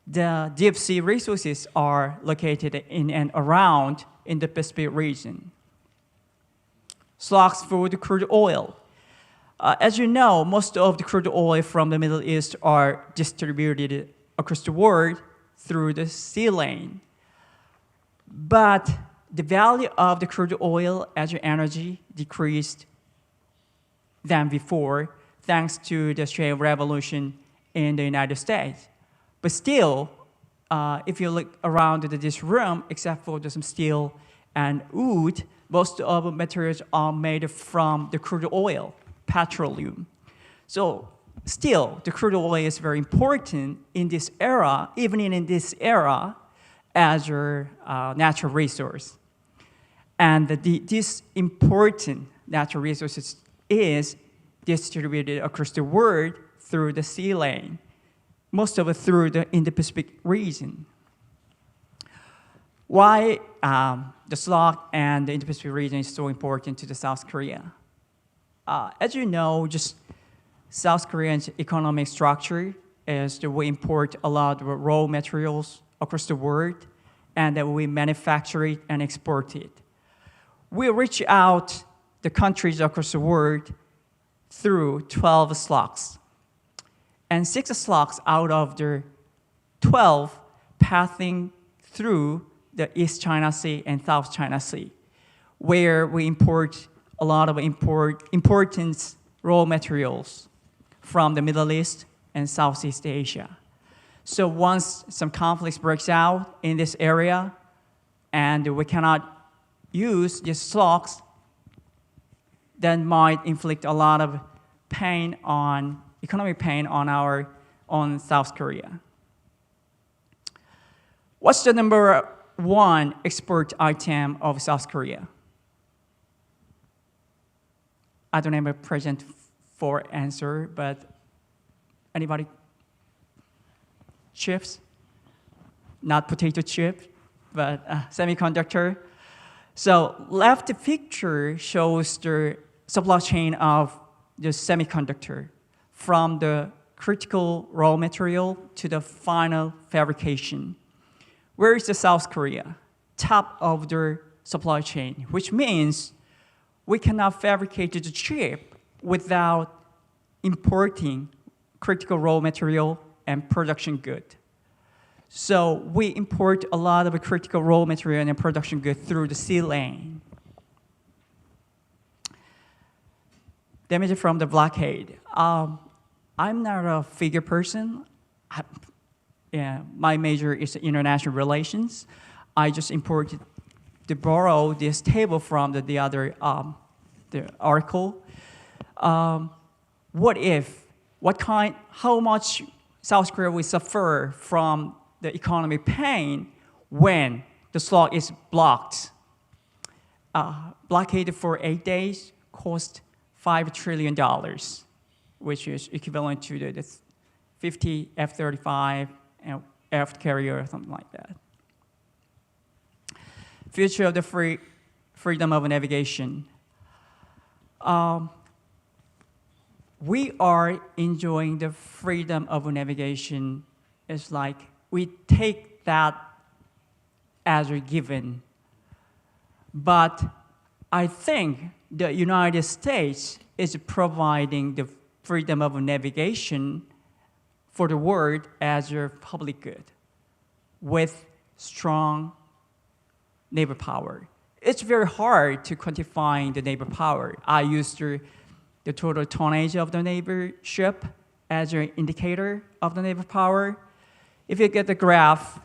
the deep sea resources are located in and around in the Pacific region. Slots for the crude oil. As you know, most of the crude oil from the Middle East are distributed across the world through the sea lane. But the value of the crude oil as your energy decreased than before, thanks to the shale revolution in the United States. But still, if you look around this room, except for some steel and wood, most of the materials are made from the crude oil, petroleum. So still, the crude oil is very important in this era, even in this era, as your natural resource. And this important natural resources is distributed across the world through the sea lane, most of it through the Indo-Pacific region. Why the SLOC and the Indo-Pacific region is so important to the South Korea? As you know, just South Korean's economic structure is that we import a lot of raw materials across the world, and that we manufacture it and export it. We reach out the countries across the world through 12 slugs. And 6 slugs out of the 12 passing through the East China Sea and South China Sea, where we import a lot of important raw materials from the Middle East and Southeast Asia. So once some conflicts breaks out in this area and we cannot use these slugs, that might inflict a lot of pain on, economic pain on South Korea. What's the number 1 export item of South Korea? I don't have a present for answer, but anybody? Chips? Not potato chip, but semiconductor. So left picture shows the supply chain of the semiconductor from the critical raw material to the final fabrication. Where is the South Korea? Top of the supply chain, which means we cannot fabricate the chip without importing critical raw material and production good. So we import a lot of critical raw material and production good through the sea lane. Damage from the blockade. I'm not a figure person. My major is international relations. I just imported to borrow this table from the other the article. How much South Korea will suffer from the economic pain when the slug is blocked? Blockaded for 8 days cost $5 trillion, which is equivalent to the 50 F-35 and aircraft carrier or something like that. Future of the freedom of navigation. We are enjoying the freedom of navigation. It's like we take that as a given. But I think the United States is providing the freedom of navigation for the world as a public good with strong naval power. It's very hard to quantify the naval power. I used the total tonnage of the naval ship as an indicator of the naval power. If you get the graph,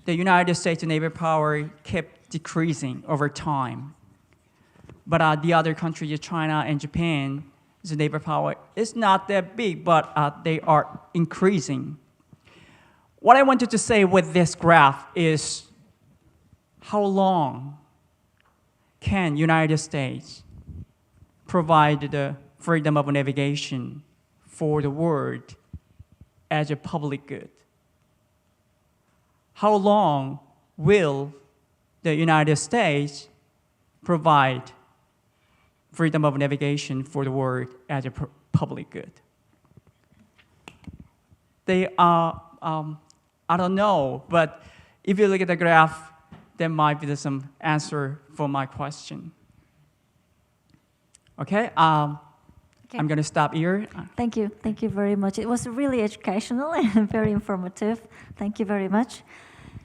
the United States naval power kept decreasing over time. But the other countries, China and Japan, the naval power is not that big, but they are increasing. What I wanted to say with this graph is how long can United States provide the freedom of navigation for the world as a public good? How long will the United States provide freedom of navigation for the world as a public good? They are, I don't know, but if you look at the graph, there might be some answer for my question. Okay, I'm going to stop here. Thank you very much. It was really educational and very informative. Thank you very much.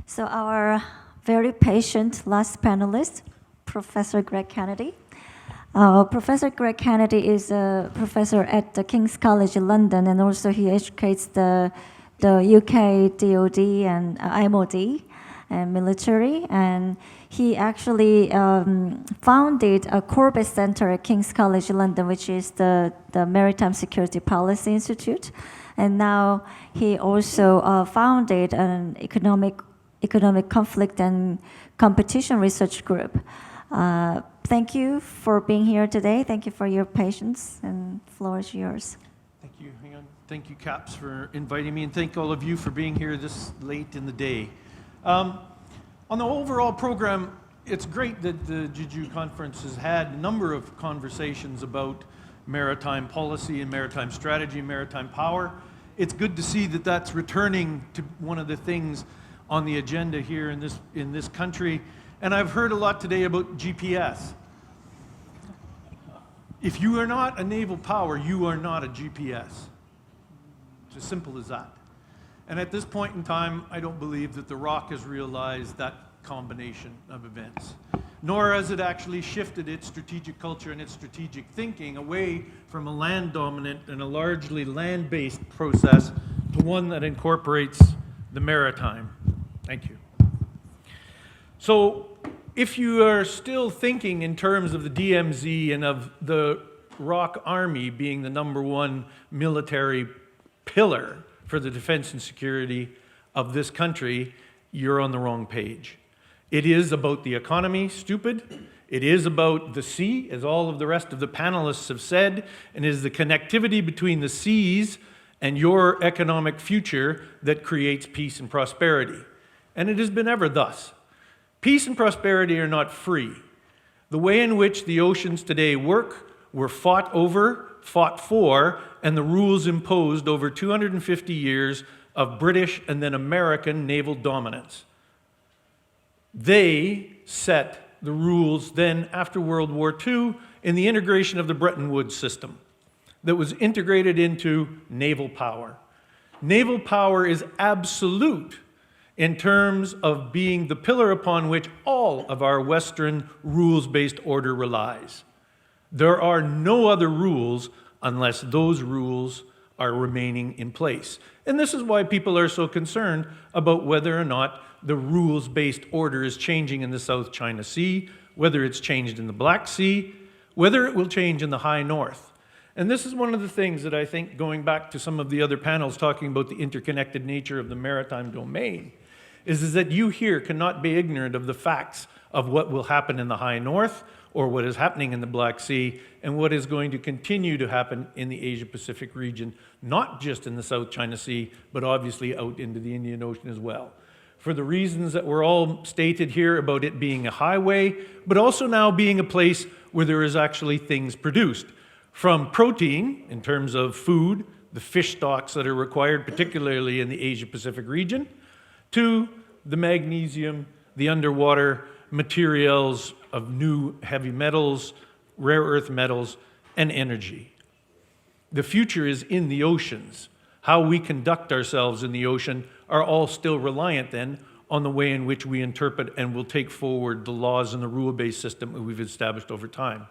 So our very patient last panelist, Professor Greg Kennedy. Professor Greg Kennedy is a professor at the King's College in London, and also he educates the UK DOD and MOD and military, and he actually founded a Corbett Center at King's College London, which is the Maritime Security Policy Institute. And now he also founded an economic conflict and competition research group. Thank you for being here today. Thank you for your patience, and the floor is yours. Thank you. Hang on. Thank you, CAPS, for inviting me, and thank all of you for being here this late in the day. On the overall program, it's great that the Jeju conference has had a number of conversations about maritime policy and maritime strategy and maritime power. It's good to see that that's returning to one of the things on the agenda here in this country. And I've heard a lot today about GPS. If you are not a naval power, you are not a GPS. It's as simple as that. And at this point in time, I don't believe that the ROC has realized that combination of events, nor has it actually shifted its strategic culture and its strategic thinking away from a land-dominant and a largely land-based process to one that incorporates the maritime. Thank you. So if you are still thinking in terms of the DMZ and of the ROC Army being the #1 military pillar for the defense and security of this country, you're on the wrong page. It is about the economy, stupid. It is about the sea, as all of the rest of the panelists have said, and it is the connectivity between the seas and your economic future that creates peace and prosperity. And it has been ever thus. Peace and prosperity are not free. The way in which the oceans today work were fought over, fought for, and the rules imposed over 250 years of British and then American naval dominance. They set the rules then after World War II in the integration of the Bretton Woods system that was integrated into naval power. Naval power is absolute in terms of being the pillar upon which all of our Western rules-based order relies. There are no other rules unless those rules are remaining in place. And this is why people are so concerned about whether or not the rules-based order is changing in the South China Sea, whether it's changed in the Black Sea, whether it will change in the High North. And this is one of the things that I think, going back to some of the other panels talking about the interconnected nature of the maritime domain, is that you here cannot be ignorant of the facts of what will happen in the High North or what is happening in the Black Sea and what is going to continue to happen in the Asia-Pacific region, not just in the South China Sea, but obviously out into the Indian Ocean as well. For the reasons that were all stated here about it being a highway, but also now being a place where there is actually things produced. From protein, in terms of food, the fish stocks that are required, particularly in the Asia-Pacific region, to the magnesium, the underwater materials of new heavy metals, rare earth metals, and energy. The future is in the oceans. How we conduct ourselves in the ocean are all still reliant then on the way in which we interpret and will take forward the laws and the rule-based system that we've established over time.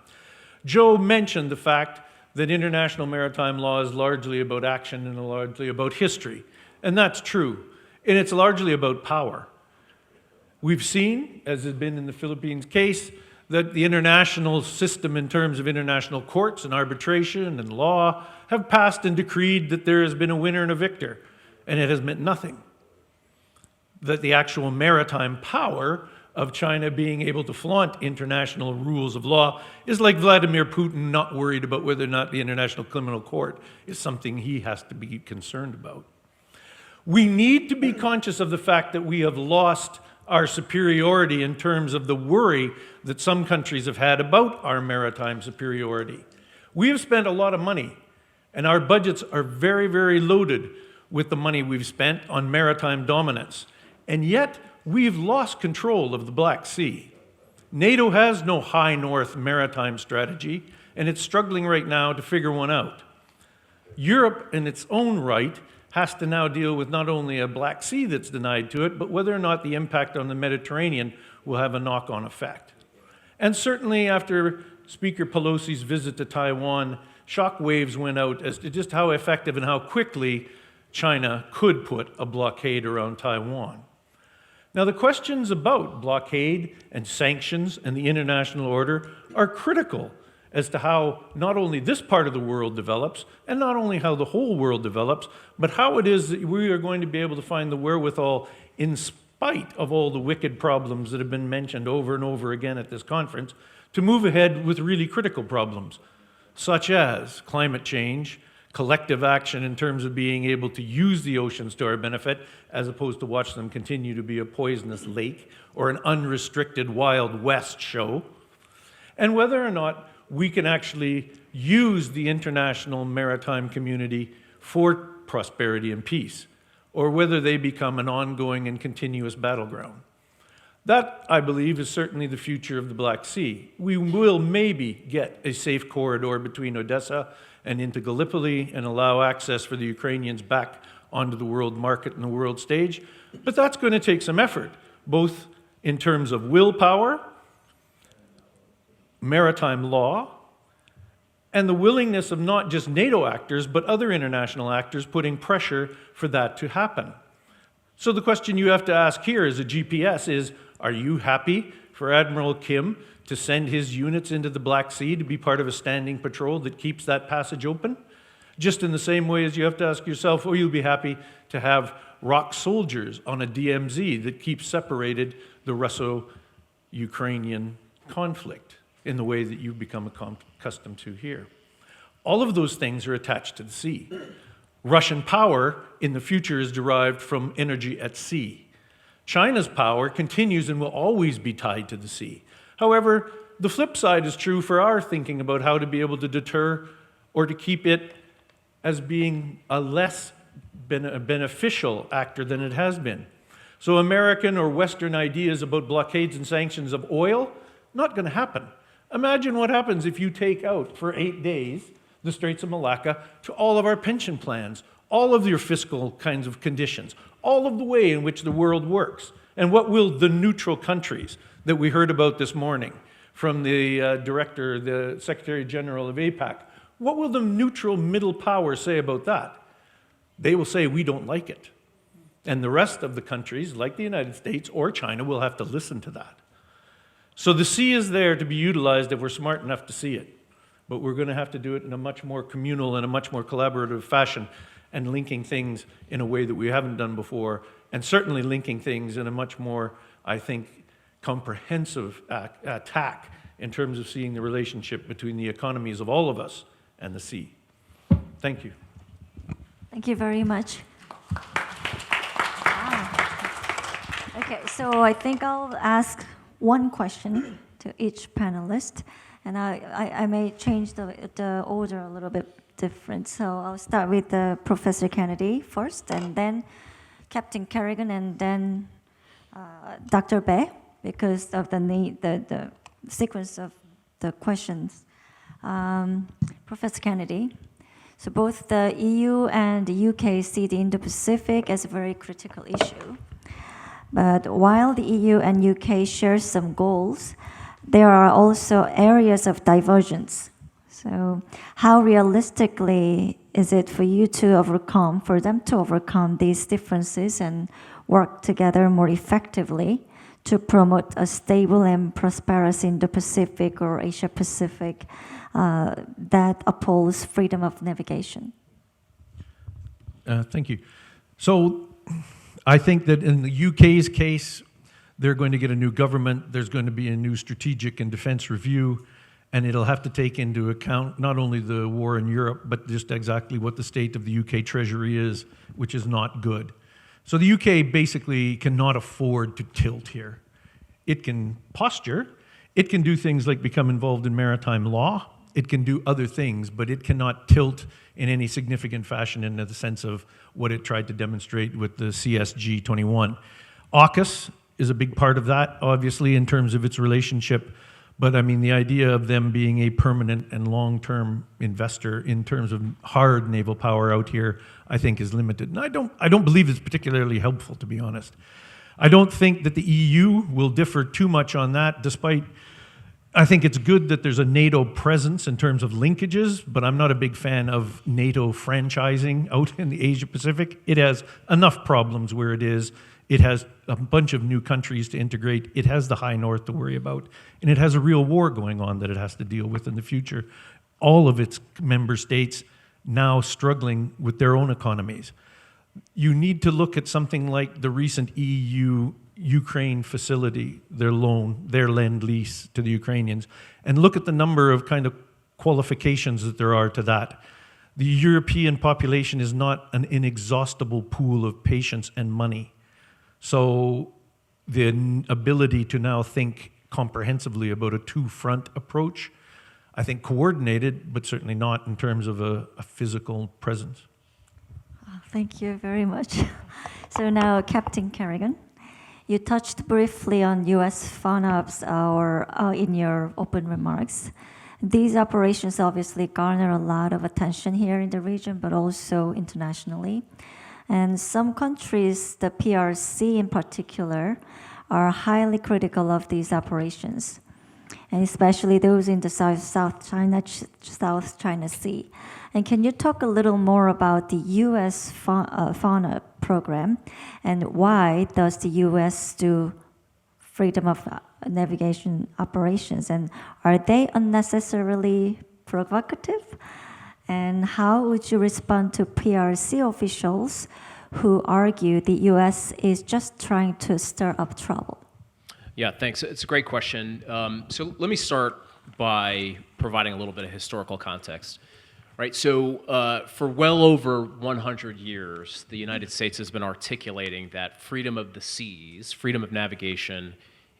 Joe mentioned the fact that international maritime law is largely about action and largely about history. And that's true. And it's largely about power. We've seen, as has been in the Philippines case, that the international system in terms of international courts and arbitration and law have passed and decreed that there has been a winner and a victor, and it has meant nothing. That the actual maritime power of China being able to flaunt international rules of law is like Vladimir Putin not worried about whether or not the International Criminal Court is something he has to be concerned about. We need to be conscious of the fact that we have lost our superiority in terms of the worry that some countries have had about our maritime superiority. We have spent a lot of money, and our budgets are very, very loaded with the money we've spent on maritime dominance. And yet, we've lost control of the Black Sea. NATO has no high north maritime strategy, and it's struggling right now to figure one out. Europe, in its own right, has to now deal with not only a Black Sea that's denied to it, but whether or not the impact on the Mediterranean will have a knock-on effect. And certainly after Speaker Pelosi's visit to Taiwan, shockwaves went out as to just how effective and how quickly China could put a blockade around Taiwan. Now, the questions about blockade and sanctions and the international order are critical as to how not only this part of the world develops, and not only how the whole world develops, but how it is that we are going to be able to find the wherewithal, in spite of all the wicked problems that have been mentioned over and over again at this conference, to move ahead with really critical problems, such as climate change, collective action in terms of being able to use the oceans to our benefit, as opposed to watch them continue to be a poisonous lake or an unrestricted Wild West show, and whether or not we can actually use the international maritime community for prosperity and peace, or whether they become an ongoing and continuous battleground. That, I believe, is certainly the future of the Black Sea. We will maybe get a safe corridor between Odessa and into Gallipoli and allow access for the Ukrainians back onto the world market and the world stage, but that's going to take some effort, both in terms of willpower, maritime law, and the willingness of not just NATO actors, but other international actors putting pressure for that to happen. So the question you have to ask here as a GPS is, are you happy for Admiral Kim to send his units into the Black Sea to be part of a standing patrol that keeps that passage open? Just in the same way as you have to ask yourself, will you be happy to have rock soldiers on a DMZ that keeps separated the Russo-Ukrainian conflict in the way that you've become accustomed to here? All of those things are attached to the sea. Russian power in the future is derived from energy at sea. China's power continues and will always be tied to the sea. However, the flip side is true for our thinking about how to be able to deter or to keep it as being a less beneficial actor than it has been. So American or Western ideas about blockades and sanctions of oil, not going to happen. Imagine what happens if you take out for 8 days the Straits of Malacca to all of our pension plans, all of your fiscal kinds of conditions, all of the way in which the world works. And what will the neutral countries that we heard about this morning from the director, the Secretary General of APAC, what will the neutral middle powers say about that? They will say, we don't like it. And the rest of the countries, like the United States or China, will have to listen to that. So the sea is there to be utilized if we're smart enough to see it. But we're going to have to do it in a much more communal and a much more collaborative fashion, and linking things in a way that we haven't done before, and certainly linking things in a much more, I think, comprehensive attack in terms of seeing the relationship between the economies of all of us and the sea. Thank you. Thank you very much. Wow. Okay, so I think I'll ask one question to each panelist, and I may change the order a little bit different. So I'll start with Professor Kennedy first, and then Captain Kerrigan, and then Dr. Bae, because of the sequence of the questions. Professor Kennedy, so both the EU and the UK see the Indo-Pacific as a very critical issue. But while the EU and UK share some goals, there are also areas of divergence. So how realistically is it for them to overcome these differences and work together more effectively to promote a stable and prosperous Indo-Pacific or Asia-Pacific that upholds freedom of navigation? Thank you. So I think that in the UK's case, they're going to get a new government, there's going to be a new strategic and defense review, and it'll have to take into account not only the war in Europe, but just exactly what the state of the UK Treasury is, which is not good. So the UK basically cannot afford to tilt here. It can posture, it can do things like become involved in maritime law, it can do other things, but it cannot tilt in any significant fashion in the sense of what it tried to demonstrate with the CSG 21. AUKUS is a big part of that, obviously, in terms of its relationship. But I mean, the idea of them being a permanent and long-term investor in terms of hard naval power out here, I think is limited. And I don't believe it's particularly helpful, to be honest. I don't think that the EU will differ too much on that, despite, I think it's good that there's a NATO presence in terms of linkages, but I'm not a big fan of NATO franchising out in the Asia-Pacific. It has enough problems where it is. It has a bunch of new countries to integrate. It has the high north to worry about. And it has a real war going on that it has to deal with in the future. All of its member states now struggling with their own economies. You need to look at something like the recent EU-Ukraine facility, their loan, their lend-lease to the Ukrainians, and look at the number of kind of qualifications that there are to that. The European population is not an inexhaustible pool of patience and money. So the ability to now think comprehensively about a two-front approach, I think coordinated, but certainly not in terms of a physical presence. Thank you very much. So now, Captain Kerrigan, you touched briefly on U.S. FONOPs in your open remarks. These operations obviously garner a lot of attention here in the region, but also internationally. And some countries, the PRC in particular, are highly critical of these operations, and especially those in the South China Sea. And can you talk a little more about the U.S. fauna program, and why does the U.S. do freedom of navigation operations, and are they unnecessarily provocative? And how would you respond to PRC officials who argue the U.S. is just trying to stir up trouble? Yeah, thanks. It's a great question. So let me start by providing a little bit of historical context. Right, so for well over 100 years, the United States has been articulating that freedom of the seas, freedom of navigation,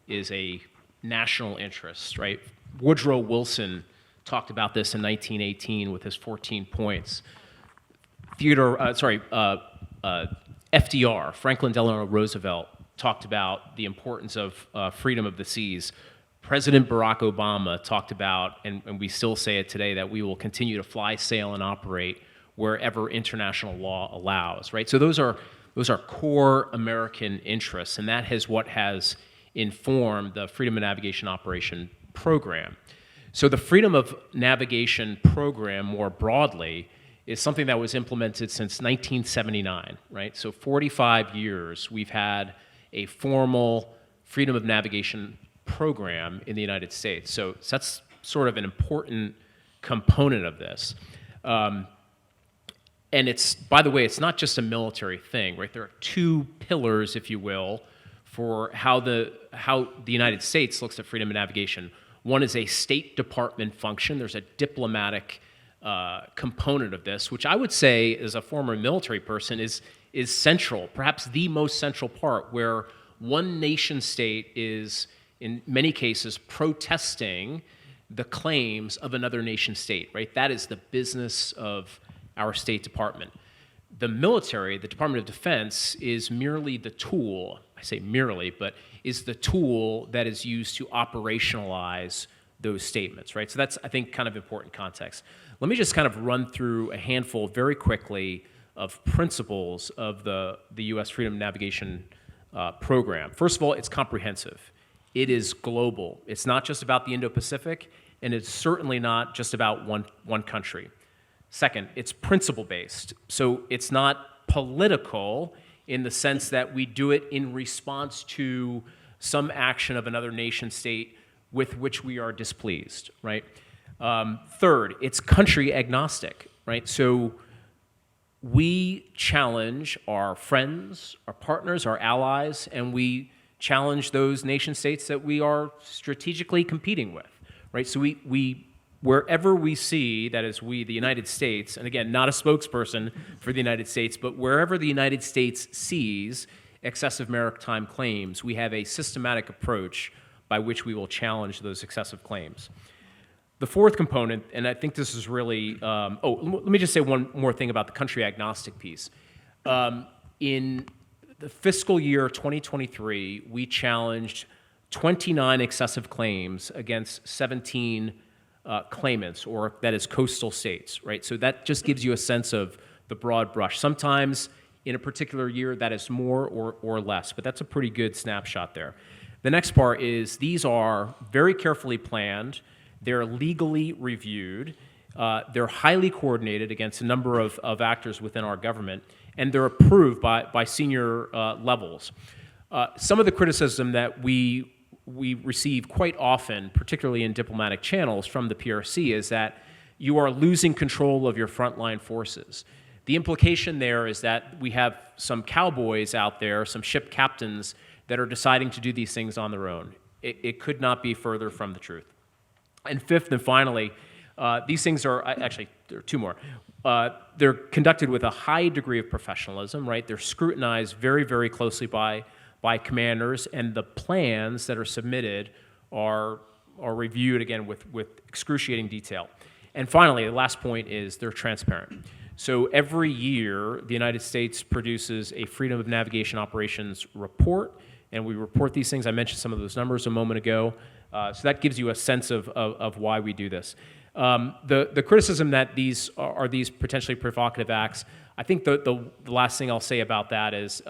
is a national interest, right? Woodrow Wilson talked about this in 1918 with his 14 points. FDR, Franklin Delano Roosevelt, talked about the importance of freedom of the seas. President Barack Obama talked about, and we still say it today, that we will continue to fly, sail, and operate wherever international law allows, right? So those are core American interests, and that is what has informed the Freedom of Navigation Operation program. So the Freedom of Navigation program, more broadly, is something that was implemented since 1979, right? So 45 years we've had a formal Freedom of Navigation program in the United States. So that's sort of an important component of this. And it's, by the way, it's not just a military thing, right? There are two pillars, if you will, for how the United States looks at freedom of navigation. One is a State Department function. There's a diplomatic component of this, which I would say, as a former military person, is central, perhaps the most central part, where one nation state is, in many cases, protesting the claims of another nation state, right? That is the business of our State Department. The military, the Department of Defense, is merely the tool, I say merely, but is the tool that is used to operationalize those statements, right? So that's, I think, kind of important context. Let me just kind of run through a handful very quickly of principles of the U.S. Freedom of Navigation program. First of all, it's comprehensive. It is global. It's not just about the Indo-Pacific, and it's certainly not just about one country. Second, it's principle-based. So it's not political in the sense that we do it in response to some action of another nation state with which we are displeased, right? Third, it's country agnostic, right? So we challenge our friends, our partners, our allies, and we challenge those nation states that we are strategically competing with, right? So we wherever we see, that is we, the United States, and again, not a spokesperson for the United States, but wherever the United States sees excessive maritime claims, we have a systematic approach by which we will challenge those excessive claims. The fourth component, and I think this is really, let me just say one more thing about the country agnostic piece. In the fiscal year 2023, we challenged 29 excessive claims against 17 claimants, or that is coastal states, right? So that just gives you a sense of the broad brush. Sometimes in a particular year that is more or less, but that's a pretty good snapshot there. The next part is these are very carefully planned, they're legally reviewed, they're highly coordinated against a number of actors within our government, and they're approved by senior levels. Some of the criticism that we receive quite often, particularly in diplomatic channels from the PRC, is that you are losing control of your frontline forces. The implication there is that we have some cowboys out there, some ship captains, that are deciding to do these things on their own. It could not be further from the truth. And fifth and finally, these things are, actually, there are two more. They're conducted with a high degree of professionalism, right? They're scrutinized very, very closely by commanders, and the plans that are submitted are reviewed, again, with excruciating detail. And finally, the last point is they're transparent. So every year, the United States produces a Freedom of Navigation Operations report, and we report these things. I mentioned some of those numbers a moment ago. So that gives you a sense of why we do this. The criticism that these are these potentially provocative acts, I think the last thing I'll say about that is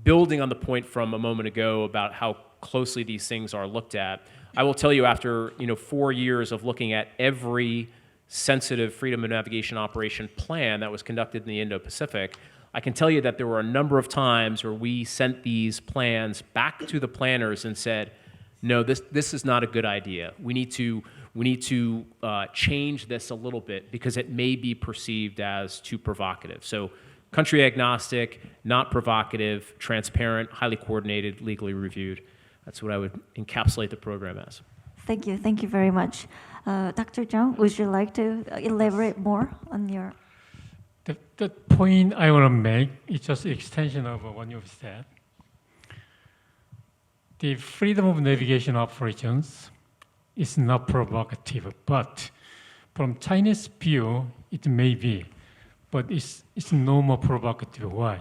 building on the point from a moment ago about how closely these things are looked at. I will tell you, after 4 years of looking at every sensitive freedom of navigation operation plan that was conducted in the Indo-Pacific, I can tell you that there were a number of times where we sent these plans back to the planners and said, no, this is not a good idea. We need to change this a little bit because it may be perceived as too provocative. So country agnostic, not provocative, transparent, highly coordinated, legally reviewed. That's what I would encapsulate the program as. Thank you. Thank you very much. Dr. Jung, would you like to elaborate more on your... The point I want to make is just an extension of what you've said. The freedom of navigation operations is not provocative, but from Chinese view, it may be, but it's no more provocative. Why?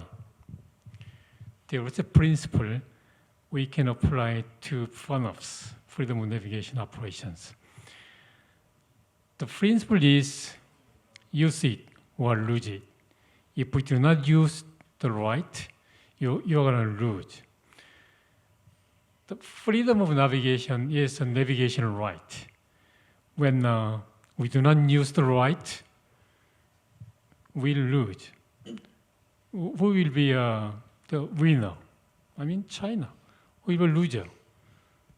There is a principle we can apply to FONOPS, freedom of navigation operations. The principle is use it or lose it. If we do not use the right, you're going to lose. The freedom of navigation is a navigation right. When we do not use the right, we lose. Who will be the winner? I mean, China. We will lose.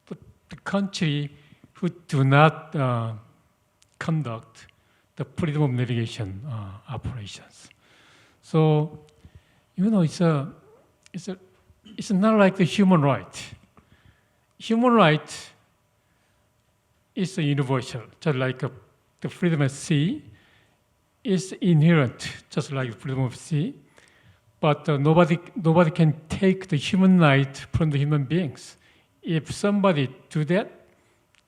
But the country who do not conduct the freedom of navigation operations. So, it's not like the human right. Human right is universal, just like the freedom at sea is inherent, just like freedom of sea. But nobody can take the human right from the human beings. If somebody do that,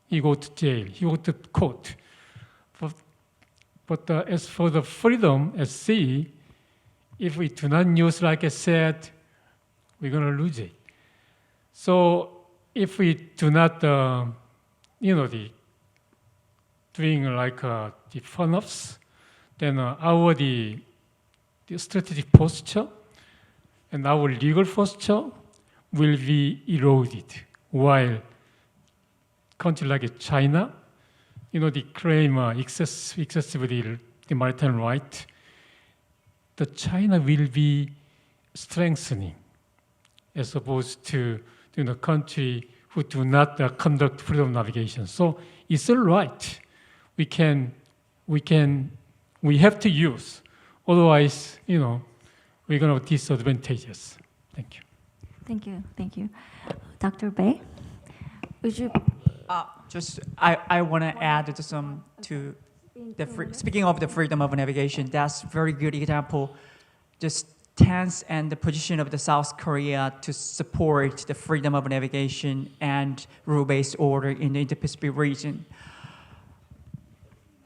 he go to jail, he go to court. But as for the freedom at sea, if we do not use, like I said, we're going to lose it. So if we do not, doing like the FONOPS, then our the strategic posture and our legal posture will be eroded. While countries like China, they claim excessively the maritime right, the China will be strengthening as opposed to country who do not conduct freedom of navigation. So it's all right. We have to use. Otherwise, we're going to have disadvantages. Thank you. Thank you. Thank you. Dr. Bae, would you... I want to add some to speaking of the freedom of navigation. That's a very good example. The stance and the position of the South Korea to support the freedom of navigation and rule-based order in the Indo-Pacific region.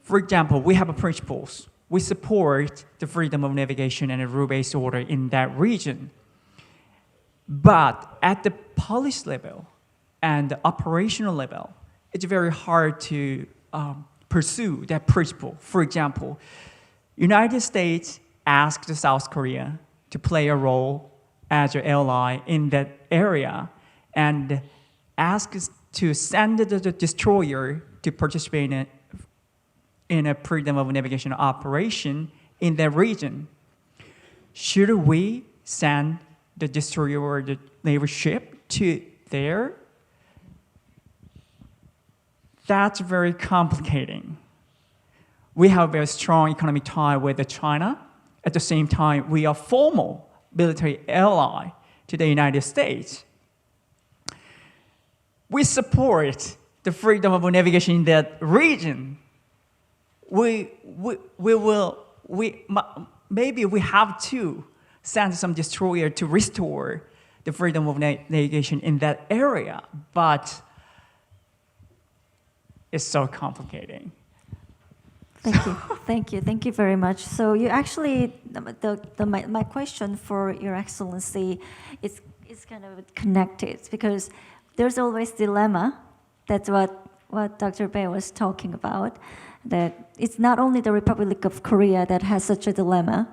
For example, we have principles. We support the freedom of navigation and a rule-based order in that region. But at the policy level and the operational level, it's very hard to pursue that principle. For example, United States asked South Korea to play a role as an ally in that area and asked us to send the destroyer to participate in a freedom of navigation operation in that region. Should we send the destroyer or the naval ship to there? That's very complicating. We have a very strong economic tie with China. At the same time, we are formal military ally to the United States. We support the freedom of navigation in that region. Maybe we have to send some destroyer to restore the freedom of navigation in that area, but it's so complicating. Thank you very much. So you actually, my question for Your Excellency is kind of connected because there's always dilemma. That's what Dr. Bae was talking about. That it's not only the Republic of Korea that has such a dilemma,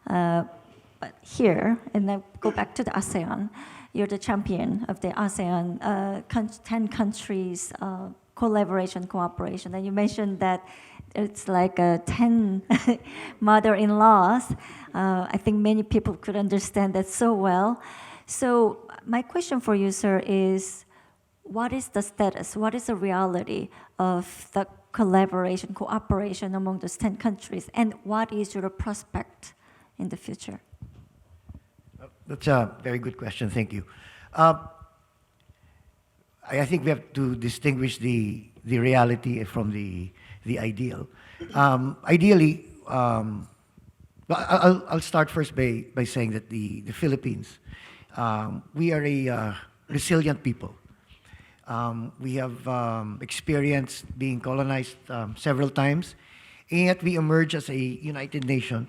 but here, and then go back to the ASEAN, you're the champion of the ASEAN 10 countries collaboration, cooperation. And you mentioned that it's like 10 mother-in-laws. I think many people could understand that so well. So my question for you, sir, is what is the status, what is the reality of the collaboration, cooperation among those 10 countries, and what is your prospect in the future? That's a very good question. Thank you. I think we have to distinguish the reality from the ideal. Ideally, I'll start first by saying that the Philippines, we are a resilient people. We have experienced being colonized several times, and yet we emerge as a united nation,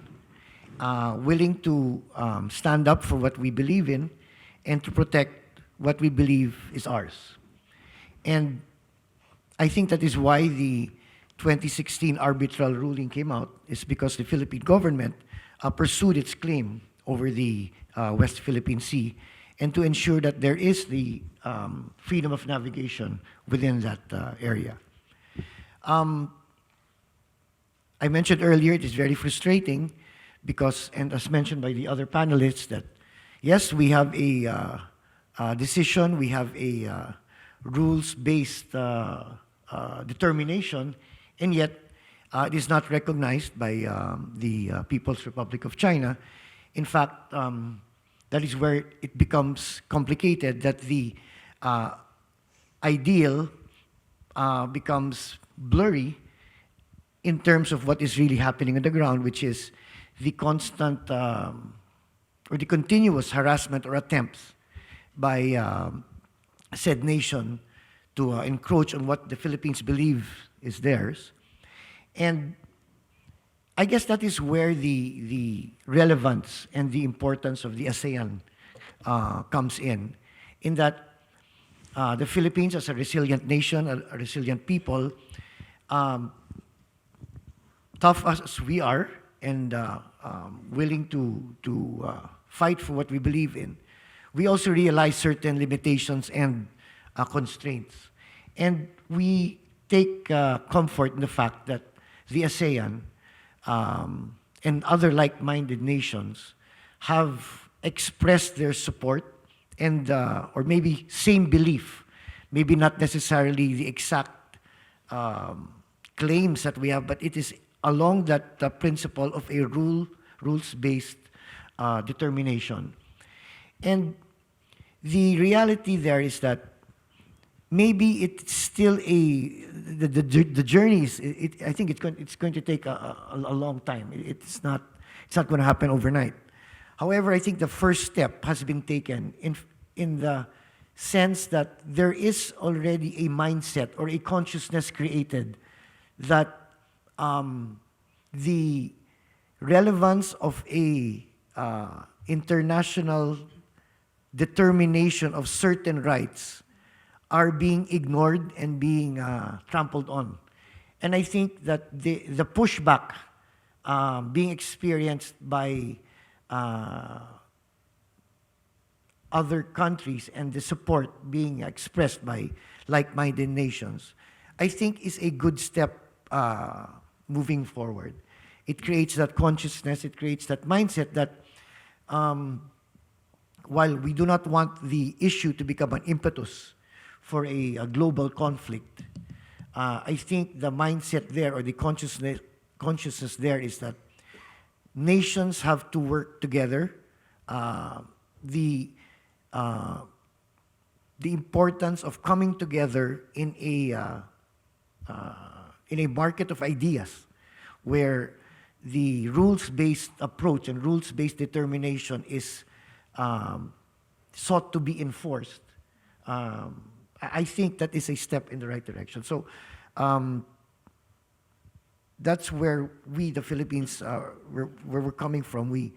willing to stand up for what we believe in and to protect what we believe is ours. And I think that is why the 2016 arbitral ruling came out, is because the Philippine government pursued its claim over the West Philippine Sea and to ensure that there is the freedom of navigation within that area. I mentioned earlier, it is very frustrating because, and as mentioned by the other panelists, that yes, we have a decision, we have a rules-based determination, and yet it is not recognized by the People's Republic of China. In fact, that is where it becomes complicated, that the ideal becomes blurry in terms of what is really happening on the ground, which is the constant or the continuous harassment or attempts by said nation to encroach on what the Philippines believe is theirs. And I guess that is where the relevance and the importance of the ASEAN comes in that the Philippines, as a resilient nation, a resilient people, tough as we are and willing to fight for what we believe in, we also realize certain limitations and constraints. And we take comfort in the fact that the ASEAN and other like-minded nations have expressed their support and or maybe same belief, maybe not necessarily the exact claims that we have, but it is along that principle of a rules-based determination. And the reality there is that maybe it's still the journey is, I think it's going to take a long time. It's not going to happen overnight. However, I think the first step has been taken in the sense that there is already a mindset or a consciousness created that the relevance of a international determination of certain rights are being ignored and being trampled on. And I think that the pushback being experienced by other countries and the support being expressed by like-minded nations, I think is a good step moving forward. It creates that consciousness, it creates that mindset that while we do not want the issue to become an impetus for a global conflict, I think the mindset there or the consciousness there is that nations have to work together. The importance of coming together in a market of ideas where the rules-based approach and rules-based determination is sought to be enforced. I think that is a step in the right direction. So that's where we, the Philippines, where we're coming from. We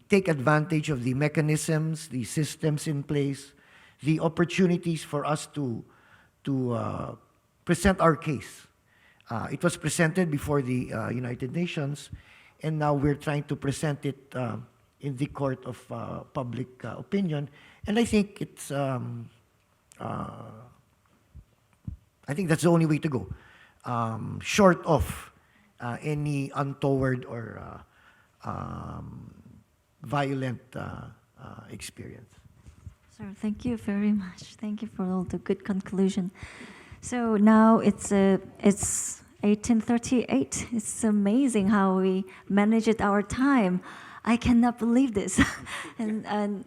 take advantage of the mechanisms, the systems in place, the opportunities for us to present our case. It was presented before the United Nations, and now we're trying to present it in the court of public opinion. And I think it's, I think that's the only way to go, short of any untoward or violent experience. Sir, thank you very much. Thank you for all the good conclusion. So now it's 18:38. It's amazing how we managed our time. I cannot believe this. and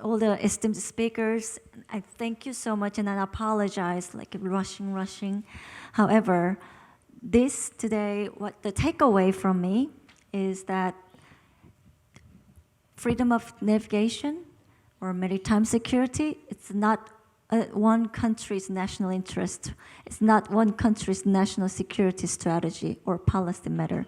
all the esteemed speakers, I thank you so much, and I apologize, like rushing. However, this today, what the takeaway from me is that freedom of navigation or maritime security, it's not one country's national interest. It's not one country's national security strategy or policy matter.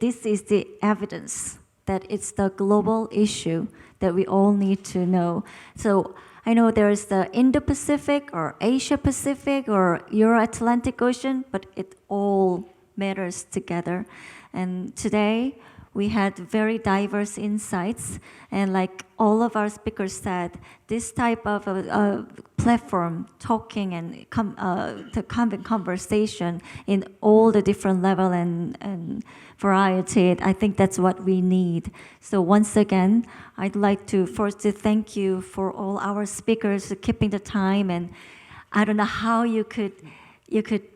This is the evidence that it's the global issue that we all need to know. So I know there is the Indo-Pacific or Asia-Pacific or Euro-Atlantic Ocean, but it all matters together. And today, we had very diverse insights, and like all of our speakers said, this type of platform, talking and the conversation in all the different level and variety, I think that's what we need. So once again, I'd like to first to thank you for all our speakers keeping the time, and I don't know how you could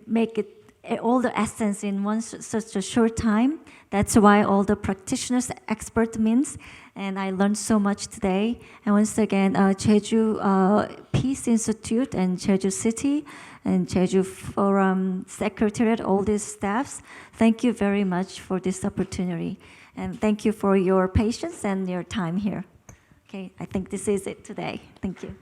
make it all the essence in such a short time. That's why all the practitioners, expert means, and I learned so much today. And once again, Jeju Peace Institute and Jeju City and Jeju Forum Secretariat, all these staffs, thank you very much for this opportunity. And thank you for your patience and your time here. Okay, I think this is it today. Thank you.